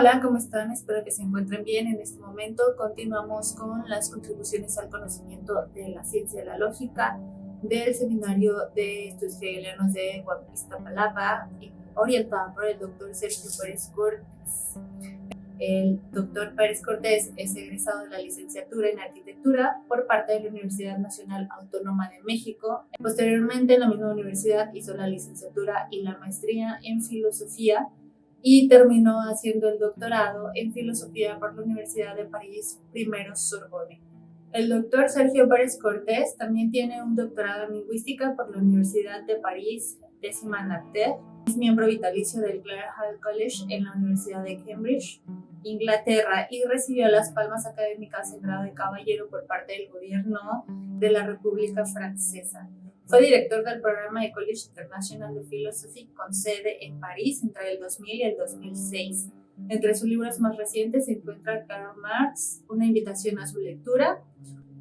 Hola, ¿cómo están? Espero que se encuentren bien. En este momento continuamos con las contribuciones al conocimiento de la ciencia de la lógica del Seminario de Estudios Hegelianos de Iztapalapa, orientado por el doctor Sergio Pérez Cortés. El doctor Pérez Cortés es egresado de la licenciatura en arquitectura por parte de la Universidad Nacional Autónoma de México. Posteriormente, en la misma universidad hizo la licenciatura y la maestría en filosofía y terminó haciendo el doctorado en filosofía por la Universidad de París I Sorbonne. El doctor Sergio Pérez Cortés también tiene un doctorado en lingüística por la Universidad de París X Nanterre. Es miembro vitalicio del Clare Hall College en la Universidad de Cambridge, Inglaterra, y recibió las palmas académicas en grado de caballero por parte del gobierno de la República Francesa. Fue director del programa de College International de Philosophy con sede en París entre el 2000 y el 2006. Entre sus libros más recientes se encuentra Karl Marx, una invitación a su lectura,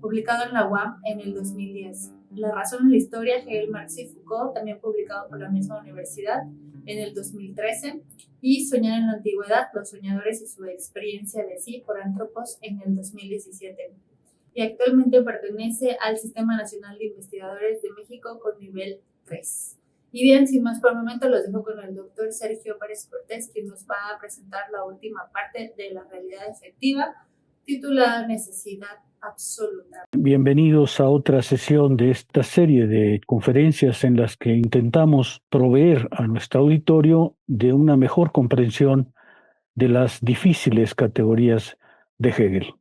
publicado en la UAM en el 2010. La razón en la historia, Hegel, Marx y Foucault, también publicado por la misma universidad en el 2013, y Soñar en la Antigüedad, los soñadores y su experiencia de sí por Antropos en el 2017. Y actualmente pertenece al Sistema Nacional de Investigadores de México con nivel 3. Y bien, sin más por el momento, los dejo con el doctor Sergio Pérez Cortés, quien nos va a presentar la última parte de la realidad efectiva, titulada Necesidad Absoluta. Bienvenidos a otra sesión de esta serie de conferencias en las que intentamos proveer a nuestro auditorio de una mejor comprensión de las difíciles categorías de Hegel.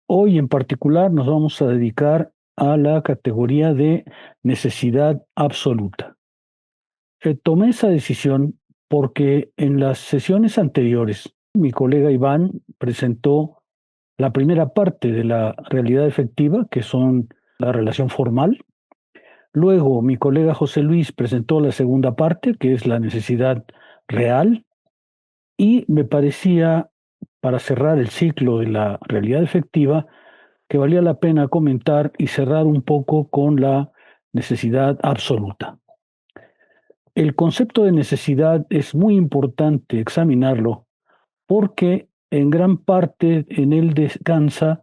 Hoy en particular nos vamos a dedicar a la categoría de necesidad absoluta. Tomé esa decisión porque en las sesiones anteriores mi colega Iván presentó la primera parte de la realidad efectiva, que son la relación formal. Luego mi colega José Luis presentó la segunda parte, que es la necesidad real. Y me parecía, para cerrar el ciclo de la realidad efectiva, que valía la pena comentar y cerrar un poco con la necesidad absoluta. El concepto de necesidad es muy importante examinarlo porque en gran parte en él descansa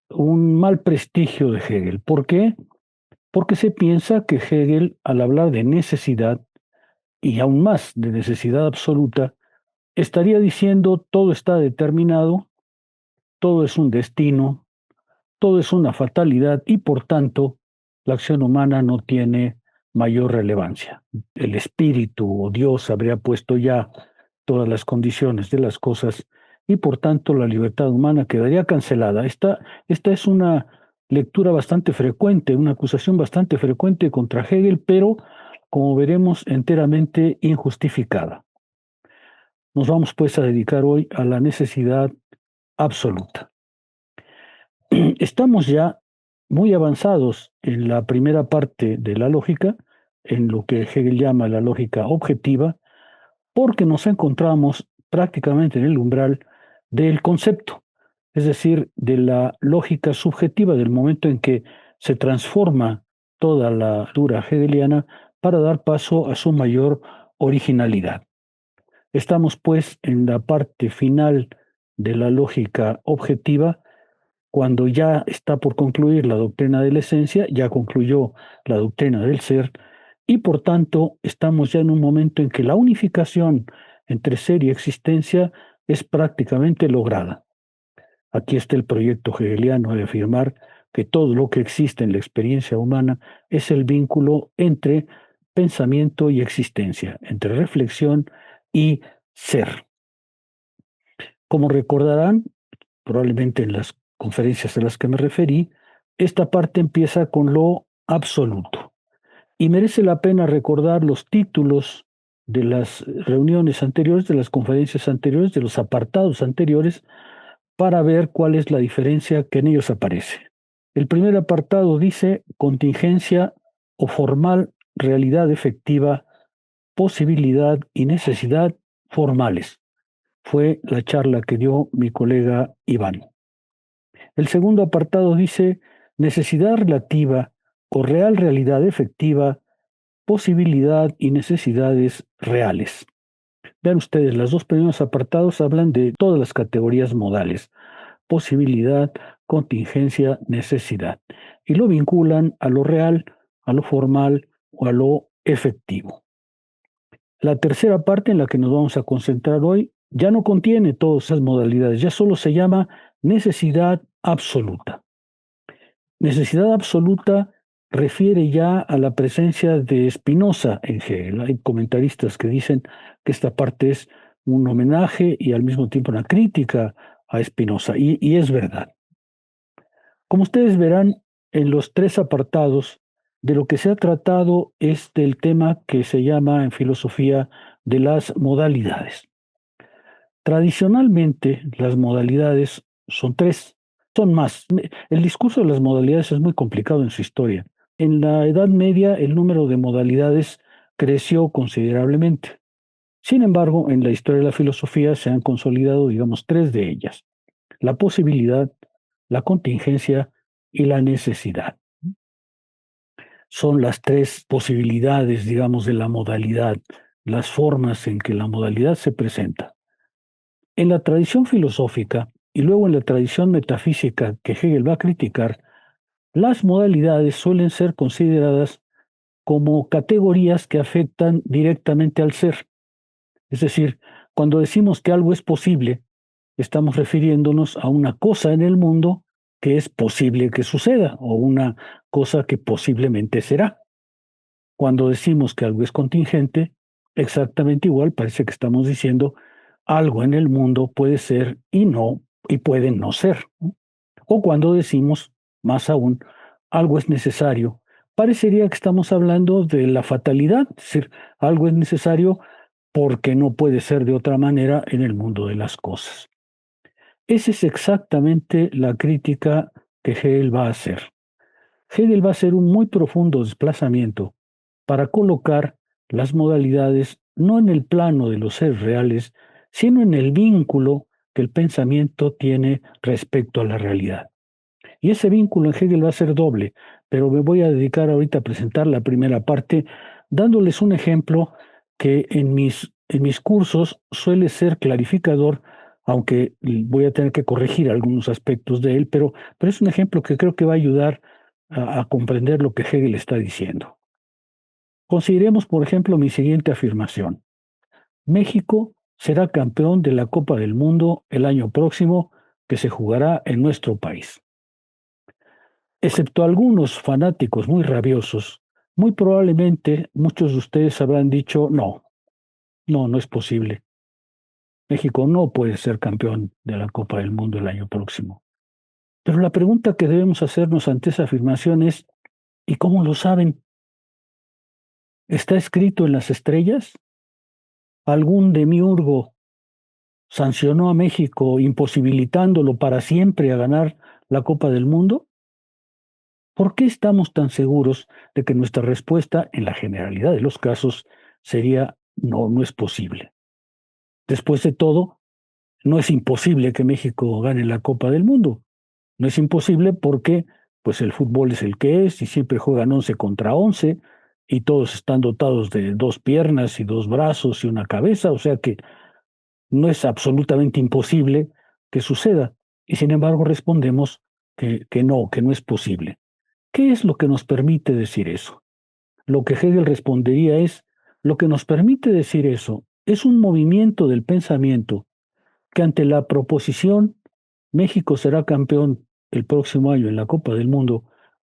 un mal prestigio de Hegel. ¿Por qué? Porque se piensa que Hegel, al hablar de necesidad, y aún más de necesidad absoluta, estaría diciendo todo está determinado, todo es un destino, todo es una fatalidad y por tanto la acción humana no tiene mayor relevancia. El espíritu o Dios habría puesto ya todas las condiciones de las cosas y por tanto la libertad humana quedaría cancelada. Esta es una lectura bastante frecuente, una acusación bastante frecuente contra Hegel, pero como veremos enteramente injustificada. Nos vamos pues a dedicar hoy a la necesidad absoluta. Estamos ya muy avanzados en la primera parte de la lógica, en lo que Hegel llama la lógica objetiva, porque nos encontramos prácticamente en el umbral del concepto, es decir, de la lógica subjetiva, del momento en que se transforma toda la lectura hegeliana para dar paso a su mayor originalidad. Estamos, pues, en la parte final de la lógica objetiva, cuando ya está por concluir la doctrina de la esencia, ya concluyó la doctrina del ser, y por tanto estamos ya en un momento en que la unificación entre ser y existencia es prácticamente lograda. Aquí está el proyecto hegeliano de afirmar que todo lo que existe en la experiencia humana es el vínculo entre pensamiento y existencia, entre reflexión y ser. Como recordarán, probablemente en las conferencias a las que me referí, esta parte empieza con lo absoluto. Y merece la pena recordar los títulos de las reuniones anteriores, de las conferencias anteriores, de los apartados anteriores, para ver cuál es la diferencia que en ellos aparece. El primer apartado dice contingencia o formal, realidad efectiva, posibilidad y necesidad formales. Fue la charla que dio mi colega Iván. El segundo apartado dice necesidad relativa o real realidad efectiva, posibilidad y necesidades reales. Vean ustedes, los dos primeros apartados hablan de todas las categorías modales: posibilidad, contingencia, necesidad, y lo vinculan a lo real, a lo formal o a lo efectivo. La tercera parte en la que nos vamos a concentrar hoy ya no contiene todas esas modalidades, ya solo se llama necesidad absoluta. Necesidad absoluta refiere ya a la presencia de Spinoza en Hegel. Hay comentaristas que dicen que esta parte es un homenaje y al mismo tiempo una crítica a Spinoza, y es verdad. Como ustedes verán en los tres apartados, de lo que se ha tratado es del tema que se llama en filosofía de las modalidades. Tradicionalmente, las modalidades son tres, son más. El discurso de las modalidades es muy complicado en su historia. En la Edad Media, el número de modalidades creció considerablemente. Sin embargo, en la historia de la filosofía se han consolidado, digamos, tres de ellas: la posibilidad, la contingencia y la necesidad. Son las tres posibilidades, digamos, de la modalidad, las formas en que la modalidad se presenta. En la tradición filosófica y luego en la tradición metafísica que Hegel va a criticar, las modalidades suelen ser consideradas como categorías que afectan directamente al ser. Es decir, cuando decimos que algo es posible, estamos refiriéndonos a una cosa en el mundo que es posible que suceda o una cosa que posiblemente será. Cuando decimos que algo es contingente, exactamente igual parece que estamos diciendo algo en el mundo puede ser y puede no ser, ¿no? O cuando decimos, más aún, algo es necesario, parecería que estamos hablando de la fatalidad, es decir, algo es necesario porque no puede ser de otra manera en el mundo de las cosas. Esa es exactamente la crítica que Hegel va a hacer. Hegel va a hacer un muy profundo desplazamiento para colocar las modalidades no en el plano de los seres reales, sino en el vínculo que el pensamiento tiene respecto a la realidad. Y ese vínculo en Hegel va a ser doble, pero me voy a dedicar ahorita a presentar la primera parte dándoles un ejemplo que en mis cursos suele ser clarificador, aunque voy a tener que corregir algunos aspectos de él, pero es un ejemplo que creo que va a ayudar a comprender lo que Hegel está diciendo. Consideremos, por ejemplo, mi siguiente afirmación: México será campeón de la Copa del Mundo el año próximo, que se jugará en nuestro país. Excepto algunos fanáticos muy rabiosos, muy probablemente muchos de ustedes habrán dicho: no, no es posible. México no puede ser campeón de la Copa del Mundo el año próximo. Pero la pregunta que debemos hacernos ante esa afirmación es: ¿y cómo lo saben? ¿Está escrito en las estrellas? ¿Algún demiurgo sancionó a México imposibilitándolo para siempre a ganar la Copa del Mundo? ¿Por qué estamos tan seguros de que nuestra respuesta, en la generalidad de los casos, sería no, no es posible? Después de todo, no es imposible que México gane la Copa del Mundo. No es imposible porque pues el fútbol es el que es y siempre juegan 11 contra 11 y todos están dotados de dos piernas y dos brazos y una cabeza, o sea que no es absolutamente imposible que suceda. Y sin embargo respondemos que no es posible. ¿Qué es lo que nos permite decir eso? Lo que Hegel respondería es: lo que nos permite decir eso es un movimiento del pensamiento que ante la proposición México será campeón el próximo año en la Copa del Mundo,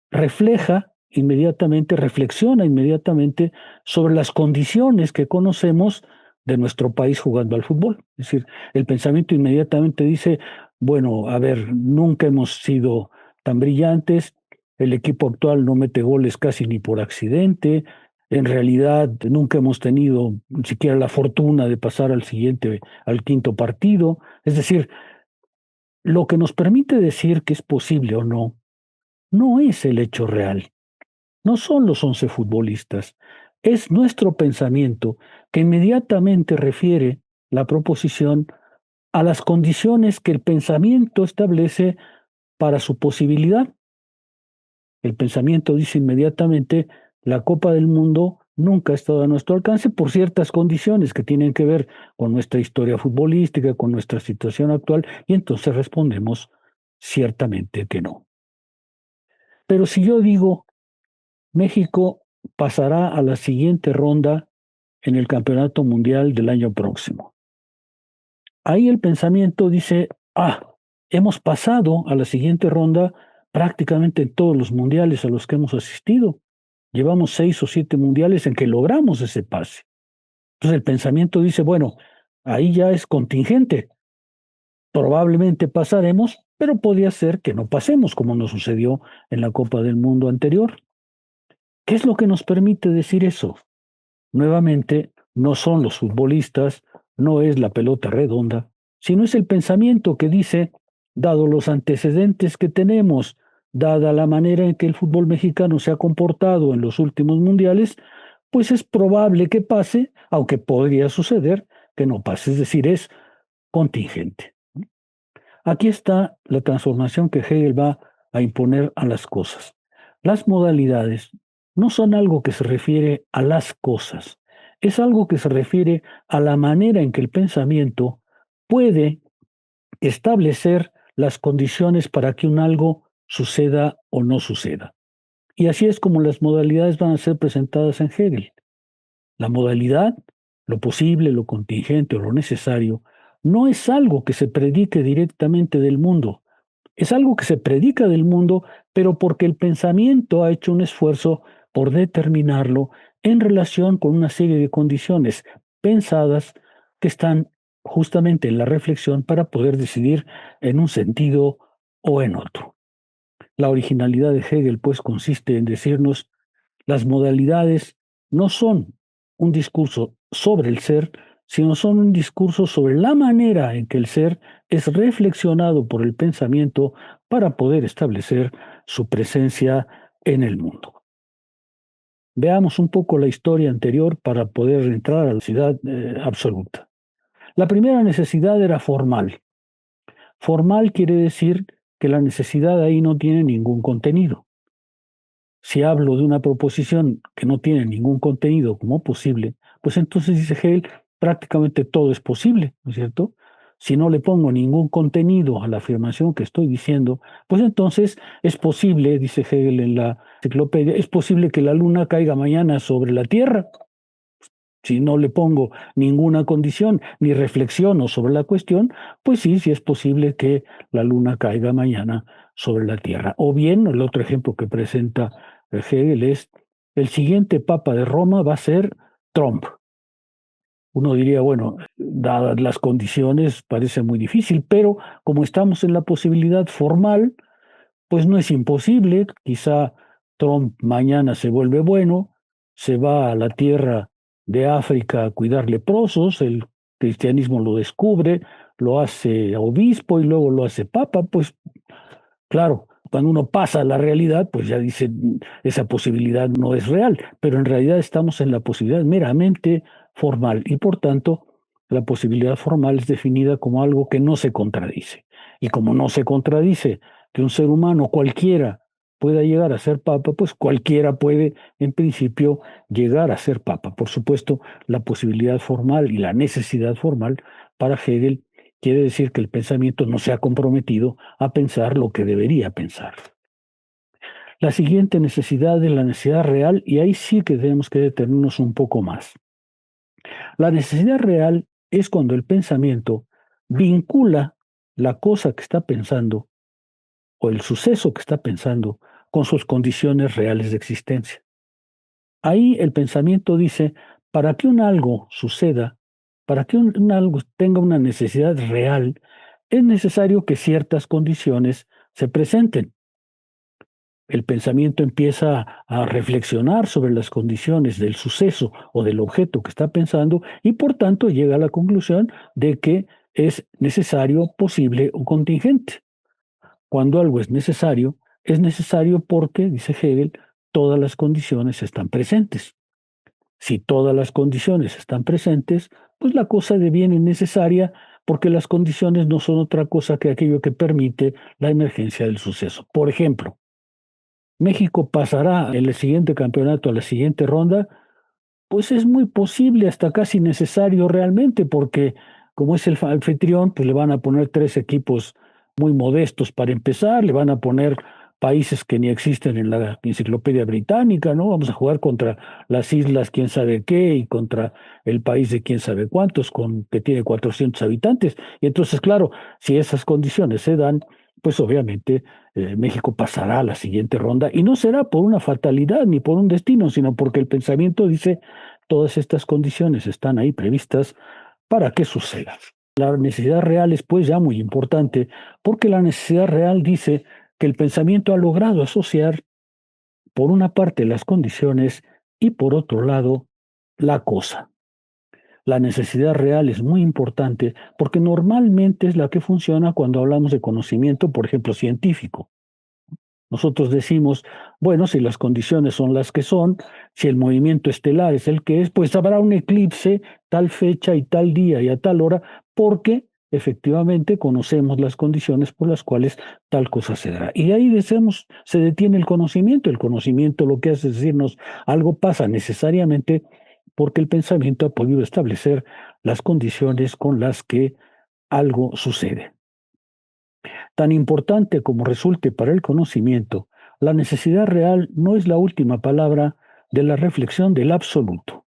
refleja inmediatamente, reflexiona inmediatamente sobre las condiciones que conocemos de nuestro país jugando al fútbol. Es decir, el pensamiento inmediatamente dice: bueno, a ver, nunca hemos sido tan brillantes, el equipo actual no mete goles casi ni por accidente, en realidad nunca hemos tenido ni siquiera la fortuna de pasar al quinto partido. Es decir, lo que nos permite decir que es posible o no, no es el hecho real, no son los 11 futbolistas, es nuestro pensamiento que inmediatamente refiere la proposición a las condiciones que el pensamiento establece para su posibilidad. El pensamiento dice inmediatamente: la Copa del Mundo nunca ha estado a nuestro alcance por ciertas condiciones que tienen que ver con nuestra historia futbolística, con nuestra situación actual, y entonces respondemos ciertamente que no. Pero si yo digo, México pasará a la siguiente ronda en el Campeonato Mundial del año próximo. Ahí el pensamiento dice, hemos pasado a la siguiente ronda prácticamente en todos los mundiales a los que hemos asistido. Llevamos 6 o 7 mundiales en que logramos ese pase. Entonces el pensamiento dice, bueno, ahí ya es contingente. Probablemente pasaremos, pero podría ser que no pasemos, como nos sucedió en la Copa del Mundo anterior. ¿Qué es lo que nos permite decir eso? Nuevamente, no son los futbolistas, no es la pelota redonda, sino es el pensamiento que dice, dado los antecedentes que tenemos, dada la manera en que el fútbol mexicano se ha comportado en los últimos mundiales, pues es probable que pase, aunque podría suceder que no pase, es decir, es contingente. Aquí está la transformación que Hegel va a imponer a las cosas. Las modalidades no son algo que se refiere a las cosas, es algo que se refiere a la manera en que el pensamiento puede establecer las condiciones para que un algo suceda o no suceda. Y así es como las modalidades van a ser presentadas en Hegel. La modalidad, lo posible, lo contingente o lo necesario, no es algo que se predique directamente del mundo, es algo que se predica del mundo, pero porque el pensamiento ha hecho un esfuerzo por determinarlo en relación con una serie de condiciones pensadas que están justamente en la reflexión para poder decidir en un sentido o en otro. La originalidad de Hegel, pues, consiste en decirnos las modalidades no son un discurso sobre el ser, sino son un discurso sobre la manera en que el ser es reflexionado por el pensamiento para poder establecer su presencia en el mundo. Veamos un poco la historia anterior para poder entrar a la necesidad absoluta. La primera necesidad era formal. Formal quiere decir que la necesidad ahí no tiene ningún contenido. Si hablo de una proposición que no tiene ningún contenido como posible, pues entonces dice Hegel, prácticamente todo es posible, ¿no es cierto? Si no le pongo ningún contenido a la afirmación que estoy diciendo, pues entonces es posible, dice Hegel en la enciclopedia, es posible que la luna caiga mañana sobre la Tierra. Si no le pongo ninguna condición ni reflexiono sobre la cuestión, pues sí, sí es posible que la luna caiga mañana sobre la Tierra. O bien, el otro ejemplo que presenta Hegel es, el siguiente papa de Roma va a ser Trump. Uno diría, bueno, dadas las condiciones, parece muy difícil, pero como estamos en la posibilidad formal, pues no es imposible. Quizá Trump mañana se vuelve bueno, se va a la tierra de África a cuidar leprosos, el cristianismo lo descubre, lo hace obispo y luego lo hace papa, pues claro, cuando uno pasa a la realidad, pues ya dice, esa posibilidad no es real, pero en realidad estamos en la posibilidad meramente formal y por tanto la posibilidad formal es definida como algo que no se contradice. Y como no se contradice que un ser humano cualquiera pueda llegar a ser papa, pues cualquiera puede en principio llegar a ser papa. Por supuesto, la posibilidad formal y la necesidad formal para Hegel quiere decir que el pensamiento no se ha comprometido a pensar lo que debería pensar. La siguiente necesidad es la necesidad real y ahí sí que tenemos que detenernos un poco más. La necesidad real es cuando el pensamiento vincula la cosa que está pensando o el suceso que está pensando con sus condiciones reales de existencia. Ahí el pensamiento dice, para que un algo suceda, para que un algo tenga una necesidad real, es necesario que ciertas condiciones se presenten. El pensamiento empieza a reflexionar sobre las condiciones del suceso o del objeto que está pensando y por tanto llega a la conclusión de que es necesario, posible o contingente. Cuando algo es necesario porque, dice Hegel, todas las condiciones están presentes. Si todas las condiciones están presentes, pues la cosa deviene necesaria porque las condiciones no son otra cosa que aquello que permite la emergencia del suceso. Por ejemplo, México pasará en el siguiente campeonato a la siguiente ronda Pues es muy posible, hasta casi necesario realmente, porque como es el anfitrión, pues le van a poner tres equipos muy modestos para empezar, le van a poner países que ni existen en la enciclopedia británica, ¿no? Vamos a jugar contra las islas quién sabe qué y contra el país de quién sabe cuántos, que tiene 400 habitantes. Y entonces, claro, si esas condiciones se dan, pues obviamente México pasará a la siguiente ronda y no será por una fatalidad ni por un destino, sino porque el pensamiento dice todas estas condiciones están ahí previstas para que suceda. La necesidad real es pues ya muy importante porque la necesidad real dice que el pensamiento ha logrado asociar por una parte las condiciones y por otro lado la cosa. La necesidad real es muy importante porque normalmente es la que funciona cuando hablamos de conocimiento, por ejemplo, científico. Nosotros decimos, bueno, si las condiciones son las que son, si el movimiento estelar es el que es, pues habrá un eclipse tal fecha y tal día y a tal hora, porque efectivamente conocemos las condiciones por las cuales tal cosa se dará. Y ahí decimos, se detiene el conocimiento. El conocimiento lo que hace es decirnos algo pasa necesariamente porque el pensamiento ha podido establecer las condiciones con las que algo sucede. Tan importante como resulte para el conocimiento, la necesidad real no es la última palabra de la reflexión del absoluto.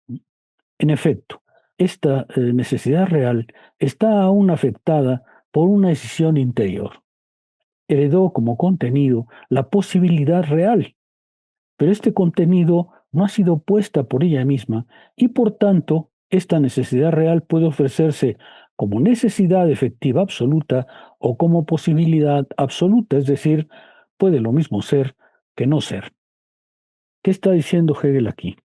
En efecto, esta necesidad real está aún afectada por una decisión interior. Heredó como contenido la posibilidad real, pero este contenido no ha sido puesta por ella misma y por tanto esta necesidad real puede ofrecerse como necesidad efectiva absoluta o como posibilidad absoluta, es decir, puede lo mismo ser que no ser. ¿Qué está diciendo Hegel aquí?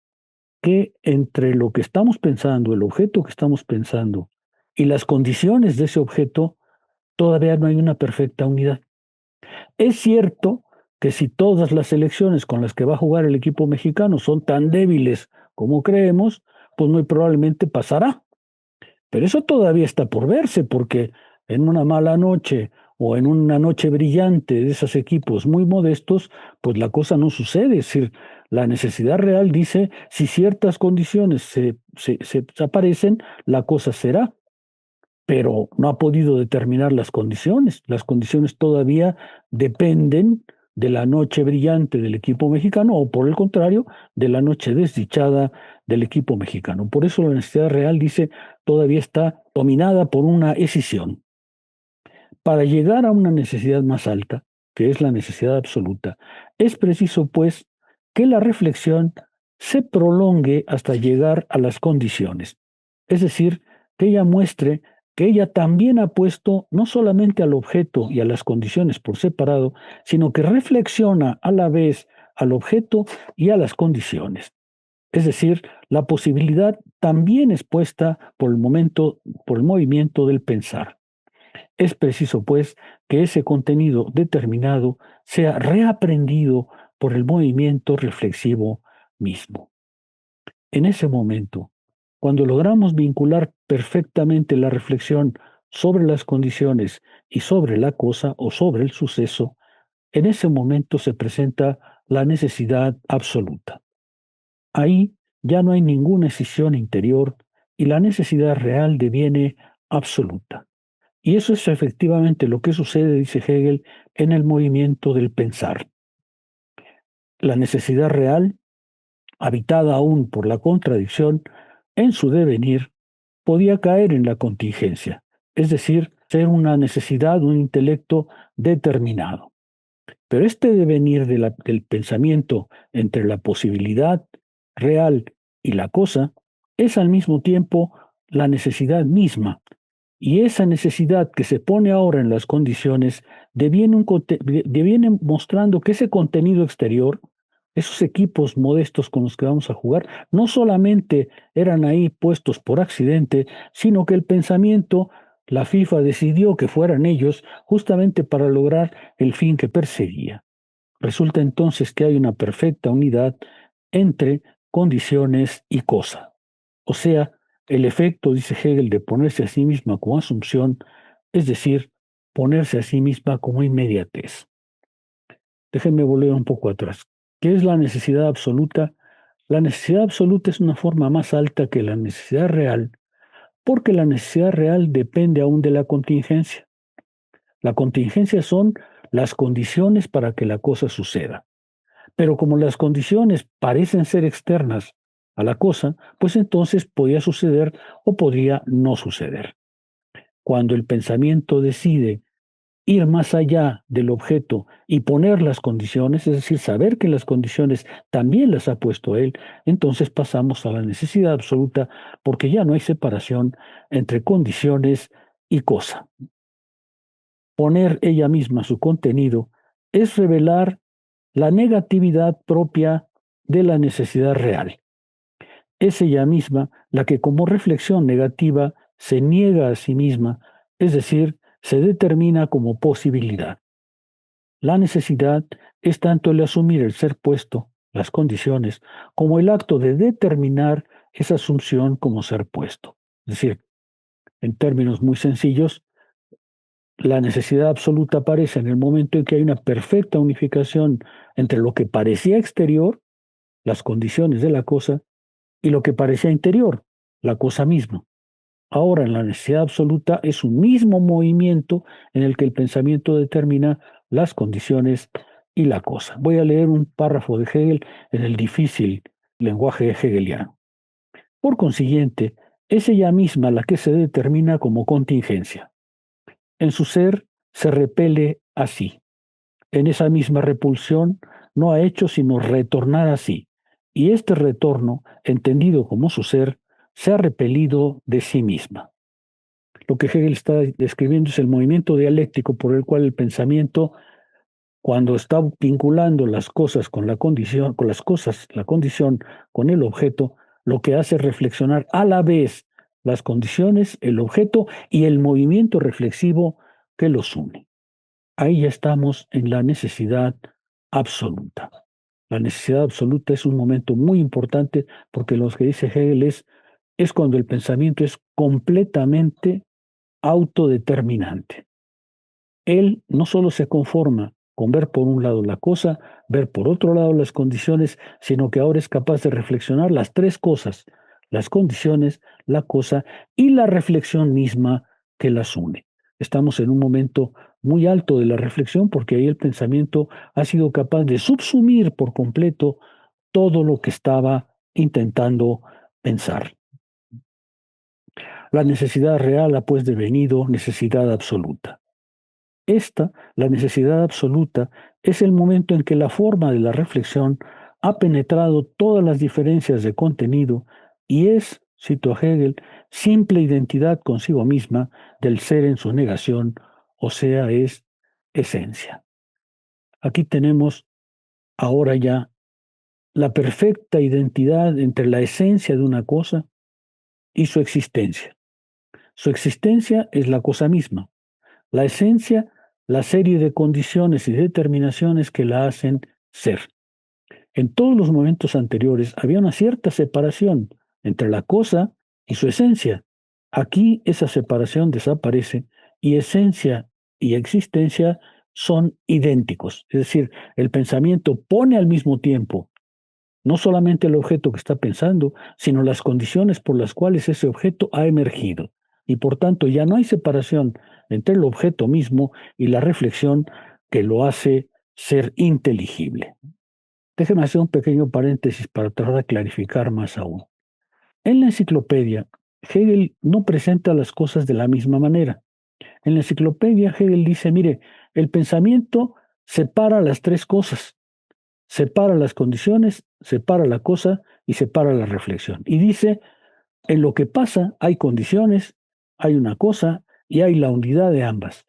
Que entre lo que estamos pensando, el objeto que estamos pensando y las condiciones de ese objeto, todavía no hay una perfecta unidad. Es cierto que si todas las selecciones con las que va a jugar el equipo mexicano son tan débiles como creemos, pues muy probablemente pasará. Pero eso todavía está por verse, porque en una mala noche o en una noche brillante de esos equipos muy modestos, pues la cosa no sucede. Es decir, la necesidad real dice, si ciertas condiciones se aparecen, la cosa será, pero no ha podido determinar las condiciones. Las condiciones todavía dependen de la noche brillante del equipo mexicano o por el contrario, de la noche desdichada del equipo mexicano. Por eso la necesidad real, dice, todavía está dominada por una escisión. Para llegar a una necesidad más alta, que es la necesidad absoluta, es preciso, pues, que la reflexión se prolongue hasta llegar a las condiciones. Es decir, que ella muestre que ella también ha puesto no solamente al objeto y a las condiciones por separado, sino que reflexiona a la vez al objeto y a las condiciones. Es decir, la posibilidad también es puesta por por el movimiento del pensar. Es preciso, pues, que ese contenido determinado sea reaprendido por el movimiento reflexivo mismo. En ese momento, cuando logramos vincular perfectamente la reflexión sobre las condiciones y sobre la cosa o sobre el suceso, en ese momento se presenta la necesidad absoluta. Ahí ya no hay ninguna escisión interior y la necesidad real deviene absoluta. Y eso es efectivamente lo que sucede, dice Hegel, en el movimiento del pensar. La necesidad real, habitada aún por la contradicción, en su devenir, podía caer en la contingencia, es decir, ser una necesidad, un intelecto determinado. Pero este devenir del pensamiento entre la posibilidad real y la cosa es al mismo tiempo la necesidad misma. Y esa necesidad que se pone ahora en las condiciones deviene mostrando que ese contenido exterior, esos equipos modestos con los que vamos a jugar, no solamente eran ahí puestos por accidente, sino que el pensamiento, la FIFA decidió que fueran ellos justamente para lograr el fin que perseguía. Resulta entonces que hay una perfecta unidad entre condiciones y cosa. O sea, el efecto, dice Hegel, de ponerse a sí misma como asunción, es decir, ponerse a sí misma como inmediatez. Déjenme volver un poco atrás. ¿Qué es la necesidad absoluta? La necesidad absoluta es una forma más alta que la necesidad real, porque la necesidad real depende aún de la contingencia. La contingencia son las condiciones para que la cosa suceda. Pero como las condiciones parecen ser externas a la cosa, pues entonces podría suceder o podría no suceder. Cuando el pensamiento decide ir más allá del objeto y poner las condiciones, es decir, saber que las condiciones también las ha puesto él, entonces pasamos a la necesidad absoluta porque ya no hay separación entre condiciones y cosa. Poner ella misma su contenido es revelar la negatividad propia de la necesidad real. Es ella misma la que como reflexión negativa se niega a sí misma, es decir, se determina como posibilidad. La necesidad es tanto el asumir el ser puesto, las condiciones, como el acto de determinar esa asunción como ser puesto. Es decir, en términos muy sencillos, la necesidad absoluta aparece en el momento en que hay una perfecta unificación entre lo que parecía exterior, las condiciones de la cosa, y lo que parecía interior, la cosa misma. Ahora, en la necesidad absoluta es un mismo movimiento en el que el pensamiento determina las condiciones y la cosa. Voy a leer un párrafo de Hegel en el difícil lenguaje hegeliano. Por consiguiente, es ella misma la que se determina como contingencia. En su ser se repele así. En esa misma repulsión no ha hecho sino retornar así. Y este retorno, entendido como su ser, se ha repelido de sí misma. Lo que Hegel está describiendo es el movimiento dialéctico por el cual el pensamiento, cuando está vinculando las cosas con la condición, con las cosas, la condición con el objeto, lo que hace es reflexionar a la vez las condiciones, el objeto y el movimiento reflexivo que los une. Ahí ya estamos en la necesidad absoluta. La necesidad absoluta es un momento muy importante porque lo que dice Hegel es cuando el pensamiento es completamente autodeterminante. Él no solo se conforma con ver por un lado la cosa, ver por otro lado las condiciones, sino que ahora es capaz de reflexionar las tres cosas, las condiciones, la cosa y la reflexión misma que las une. Estamos en un momento muy alto de la reflexión porque ahí el pensamiento ha sido capaz de subsumir por completo todo lo que estaba intentando pensar. La necesidad real ha pues devenido necesidad absoluta. Esta, la necesidad absoluta, es el momento en que la forma de la reflexión ha penetrado todas las diferencias de contenido y es, cito a Hegel, simple identidad consigo misma del ser en su negación, o sea, es esencia. Aquí tenemos ahora ya la perfecta identidad entre la esencia de una cosa y su existencia. Su existencia es la cosa misma. La esencia, la serie de condiciones y determinaciones que la hacen ser. En todos los momentos anteriores había una cierta separación entre la cosa y su esencia. Aquí esa separación desaparece y esencia y existencia son idénticos. Es decir, el pensamiento pone al mismo tiempo no solamente el objeto que está pensando, sino las condiciones por las cuales ese objeto ha emergido. Y por tanto ya no hay separación entre el objeto mismo y la reflexión que lo hace ser inteligible. Déjeme hacer un pequeño paréntesis para tratar de clarificar más aún. En la enciclopedia, Hegel no presenta las cosas de la misma manera. En la enciclopedia, Hegel dice, mire, el pensamiento separa las tres cosas. Separa las condiciones, separa la cosa y separa la reflexión. Y dice, en lo que pasa hay condiciones, hay una cosa y hay la unidad de ambas.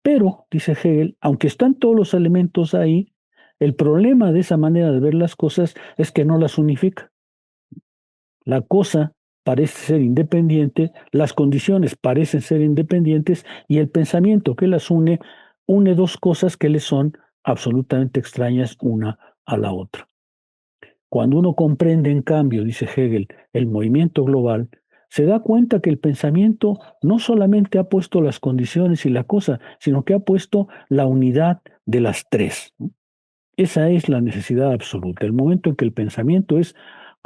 Pero, dice Hegel, aunque están todos los elementos ahí, el problema de esa manera de ver las cosas es que no las unifica. La cosa parece ser independiente, las condiciones parecen ser independientes y el pensamiento que las une dos cosas que le son absolutamente extrañas una a la otra. Cuando uno comprende, en cambio, dice Hegel, el movimiento global, se da cuenta que el pensamiento no solamente ha puesto las condiciones y la cosa, sino que ha puesto la unidad de las tres. Esa es la necesidad absoluta, el momento en que el pensamiento es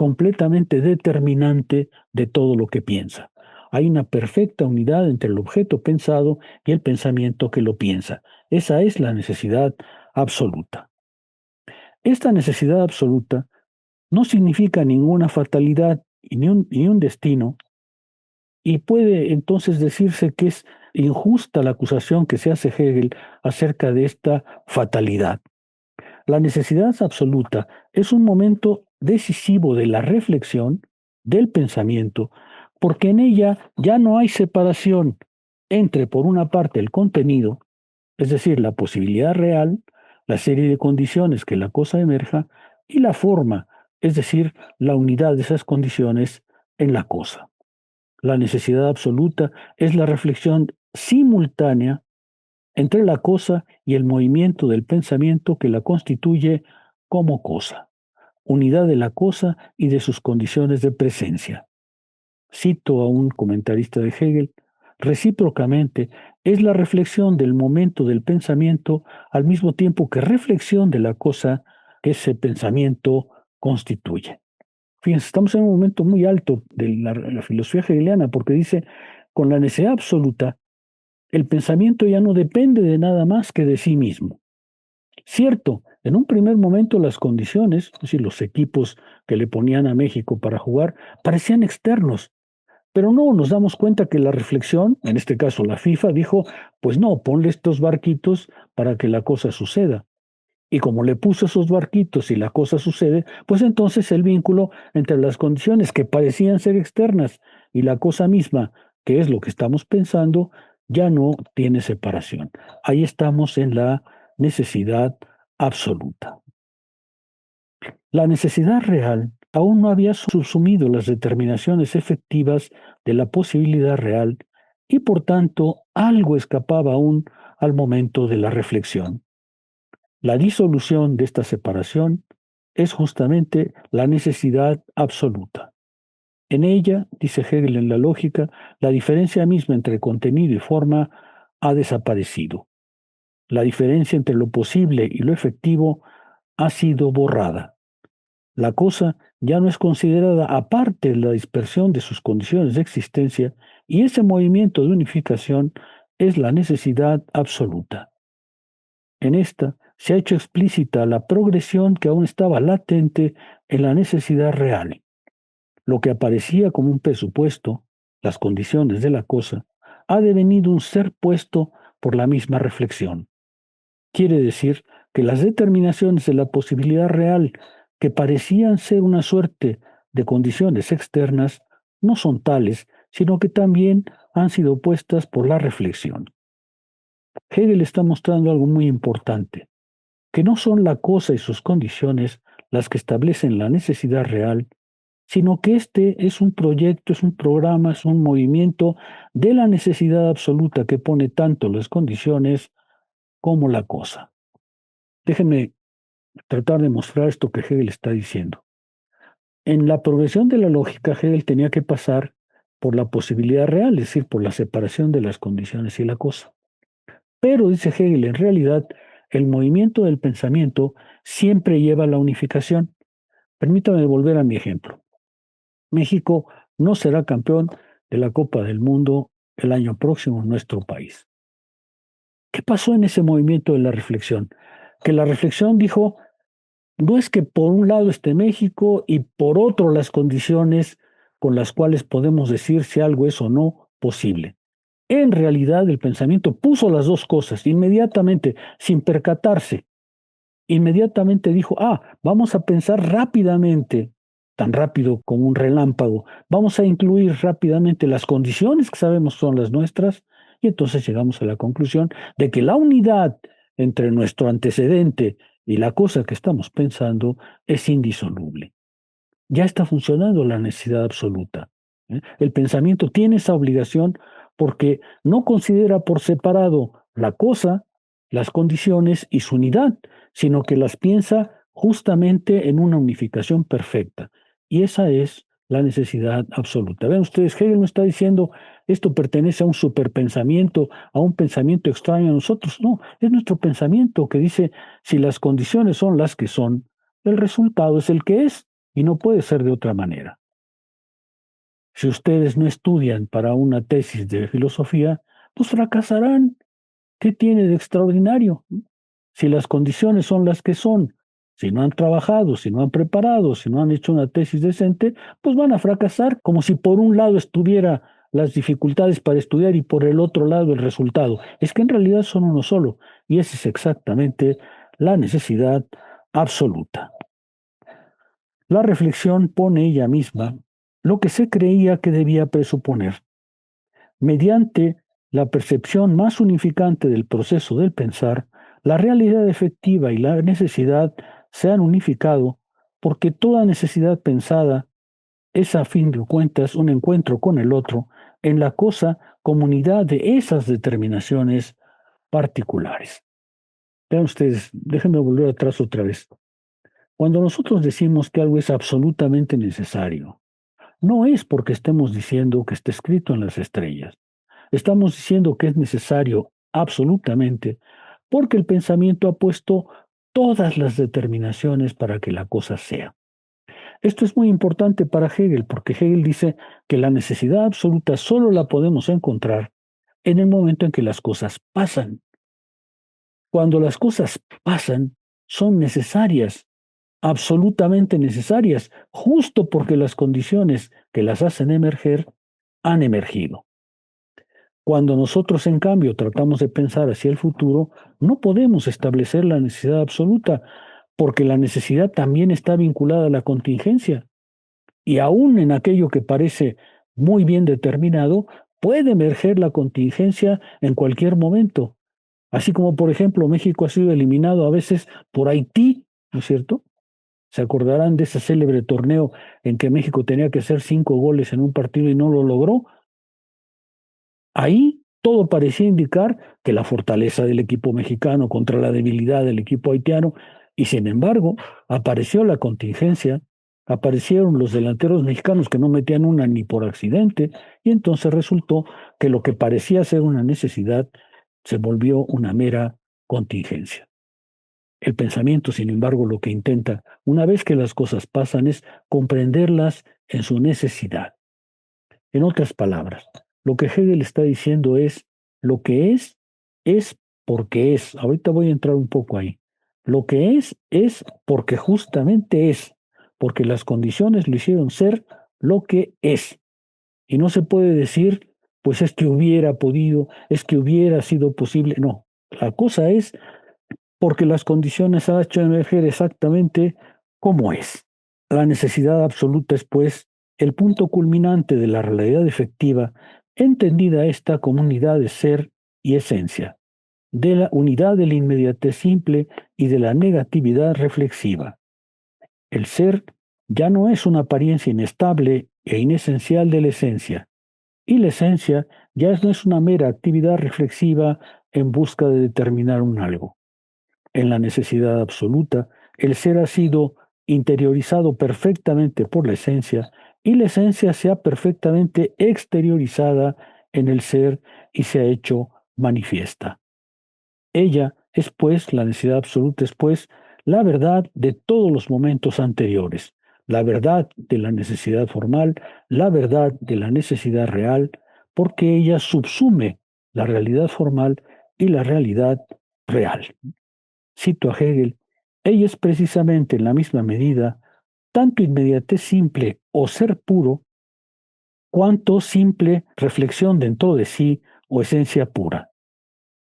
completamente determinante de todo lo que piensa. Hay una perfecta unidad entre el objeto pensado y el pensamiento que lo piensa. Esa es la necesidad absoluta. Esta necesidad absoluta no significa ninguna fatalidad y ni un destino, y puede entonces decirse que es injusta la acusación que se hace Hegel acerca de esta fatalidad. La necesidad absoluta es un momento decisivo de la reflexión, del pensamiento, porque en ella ya no hay separación entre, por una parte, el contenido, es decir, la posibilidad real, la serie de condiciones que la cosa emerja, y la forma, es decir, la unidad de esas condiciones en la cosa. La necesidad absoluta es la reflexión simultánea entre la cosa y el movimiento del pensamiento que la constituye como cosa, unidad de la cosa y de sus condiciones de presencia. Cito a un comentarista de Hegel: recíprocamente, es la reflexión del momento del pensamiento al mismo tiempo que reflexión de la cosa que ese pensamiento constituye. Fíjense, estamos en un momento muy alto de la filosofía hegeliana, porque dice, con la necesidad absoluta, el pensamiento ya no depende de nada más que de sí mismo. Cierto, en un primer momento las condiciones, es decir, los equipos que le ponían a México para jugar, parecían externos, pero no, nos damos cuenta que la reflexión, en este caso la FIFA, dijo, pues no, ponle estos barquitos para que la cosa suceda. Y como le puso esos barquitos y la cosa sucede, pues entonces el vínculo entre las condiciones que parecían ser externas y la cosa misma, que es lo que estamos pensando, ya no tiene separación. Ahí estamos en la necesidad absoluta. La necesidad real aún no había subsumido las determinaciones efectivas de la posibilidad real y por tanto algo escapaba aún al momento de la reflexión. La disolución de esta separación es justamente la necesidad absoluta. En ella, dice Hegel en la lógica, la diferencia misma entre contenido y forma ha desaparecido. La diferencia entre lo posible y lo efectivo ha sido borrada. La cosa ya no es considerada aparte de la dispersión de sus condiciones de existencia y ese movimiento de unificación es la necesidad absoluta. En esta se ha hecho explícita la progresión que aún estaba latente en la necesidad real. Lo que aparecía como un presupuesto, las condiciones de la cosa, ha devenido un ser puesto por la misma reflexión. Quiere decir que las determinaciones de la posibilidad real, que parecían ser una suerte de condiciones externas, no son tales, sino que también han sido puestas por la reflexión. Hegel está mostrando algo muy importante, que no son la cosa y sus condiciones las que establecen la necesidad real, sino que este es un proyecto, es un programa, es un movimiento de la necesidad absoluta que pone tanto las condiciones como la cosa. Déjenme tratar de mostrar esto que Hegel está diciendo. En la progresión de la lógica, Hegel tenía que pasar por la posibilidad real, es decir, por la separación de las condiciones y la cosa. Pero, dice Hegel, en realidad, el movimiento del pensamiento siempre lleva a la unificación. Permítame volver a mi ejemplo. México no será campeón de la Copa del Mundo el año próximo en nuestro país. ¿Qué pasó en ese movimiento de la reflexión? Que la reflexión dijo, no es que por un lado esté México y por otro las condiciones con las cuales podemos decir si algo es o no posible. En realidad el pensamiento puso las dos cosas inmediatamente, sin percatarse. Inmediatamente dijo, vamos a pensar rápidamente, tan rápido como un relámpago, vamos a incluir rápidamente las condiciones que sabemos son las nuestras, y entonces llegamos a la conclusión de que la unidad entre nuestro antecedente y la cosa que estamos pensando es indisoluble. Ya está funcionando la necesidad absoluta. El pensamiento tiene esa obligación porque no considera por separado la cosa, las condiciones y su unidad, sino que las piensa justamente en una unificación perfecta. Y esa es la necesidad absoluta. Vean ustedes, Hegel no está diciendo esto pertenece a un superpensamiento, a un pensamiento extraño a nosotros. No, es nuestro pensamiento que dice si las condiciones son las que son, el resultado es el que es. y no puede ser de otra manera. Si ustedes no estudian para una tesis de filosofía, pues fracasarán. ¿Qué tiene de extraordinario? Si las condiciones son las que son, si no han trabajado, si no han preparado, si no han hecho una tesis decente, pues van a fracasar, como si por un lado estuviera las dificultades para estudiar y por el otro lado el resultado. Es que en realidad son uno solo, y esa es exactamente la necesidad absoluta. La reflexión pone ella misma lo que se creía que debía presuponer. Mediante la percepción más unificante del proceso del pensar, la realidad efectiva y la necesidad se han unificado porque toda necesidad pensada es a fin de cuentas un encuentro con el otro en la cosa comunidad de esas determinaciones particulares. Vean ustedes, déjenme volver atrás otra vez. Cuando nosotros decimos que algo es absolutamente necesario, no es porque estemos diciendo que está escrito en las estrellas. Estamos diciendo que es necesario absolutamente porque el pensamiento ha puesto todas las determinaciones para que la cosa sea. Esto es muy importante para Hegel porque Hegel dice que la necesidad absoluta solo la podemos encontrar en el momento en que las cosas pasan. Cuando las cosas pasan, son necesarias, absolutamente necesarias, justo porque las condiciones que las hacen emerger han emergido. Cuando nosotros, en cambio, tratamos de pensar hacia el futuro, no podemos establecer la necesidad absoluta, porque la necesidad también está vinculada a la contingencia. Y aún en aquello que parece muy bien determinado, puede emerger la contingencia en cualquier momento. Así como, por ejemplo, México ha sido eliminado a veces por Haití, ¿no es cierto? Se acordarán de ese célebre torneo en que México tenía que hacer 5 goles en un partido y no lo logró. Ahí todo parecía indicar que la fortaleza del equipo mexicano contra la debilidad del equipo haitiano, y sin embargo, apareció la contingencia, aparecieron los delanteros mexicanos que no metían una ni por accidente, y entonces resultó que lo que parecía ser una necesidad se volvió una mera contingencia. El pensamiento, sin embargo, lo que intenta, una vez que las cosas pasan, es comprenderlas en su necesidad. En otras palabras, lo que Hegel está diciendo es, lo que es porque es. Ahorita voy a entrar un poco ahí. Lo que es porque justamente es, porque las condiciones lo hicieron ser lo que es. Y no se puede decir, pues es que hubiera podido, es que hubiera sido posible. No, la cosa es porque las condiciones han hecho emerger exactamente como es. La necesidad absoluta es, pues, el punto culminante de la realidad efectiva, entendida esta como unidad de ser y esencia, de la unidad de la inmediatez simple y de la negatividad reflexiva. El ser ya no es una apariencia inestable e inesencial de la esencia, y la esencia ya no es una mera actividad reflexiva en busca de determinar un algo. En la necesidad absoluta, el ser ha sido interiorizado perfectamente por la esencia y la esencia se ha perfectamente exteriorizada en el ser y se ha hecho manifiesta. Ella es pues, la necesidad absoluta es pues, la verdad de todos los momentos anteriores, la verdad de la necesidad formal, la verdad de la necesidad real, porque ella subsume la realidad formal y la realidad real. Cito a Hegel, ella es precisamente en la misma medida tanto inmediatez simple o ser puro, cuanto simple reflexión dentro de sí o esencia pura.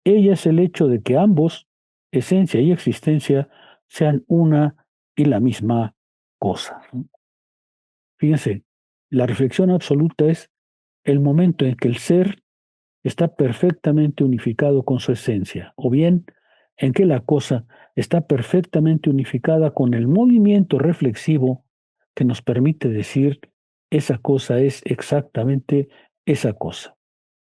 Ella es el hecho de que ambos, esencia y existencia, sean una y la misma cosa. Fíjense, la reflexión absoluta es el momento en que el ser está perfectamente unificado con su esencia, o bien en que la cosa está perfectamente unificada con el movimiento reflexivo que nos permite decir esa cosa es exactamente esa cosa.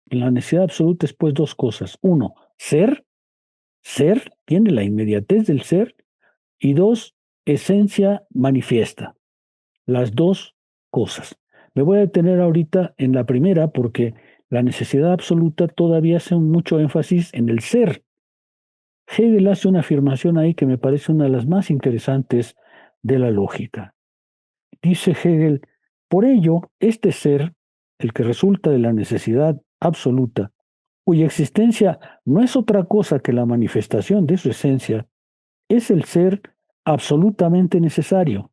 En la necesidad absoluta es pues dos cosas. Uno, ser tiene la inmediatez del ser, y dos, esencia manifiesta. Las dos cosas. Me voy a detener ahorita en la primera porque la necesidad absoluta todavía hace mucho énfasis en el ser. Hegel hace una afirmación ahí que me parece una de las más interesantes de la lógica. Dice Hegel, por ello, este ser, el que resulta de la necesidad absoluta, cuya existencia no es otra cosa que la manifestación de su esencia, es el ser absolutamente necesario.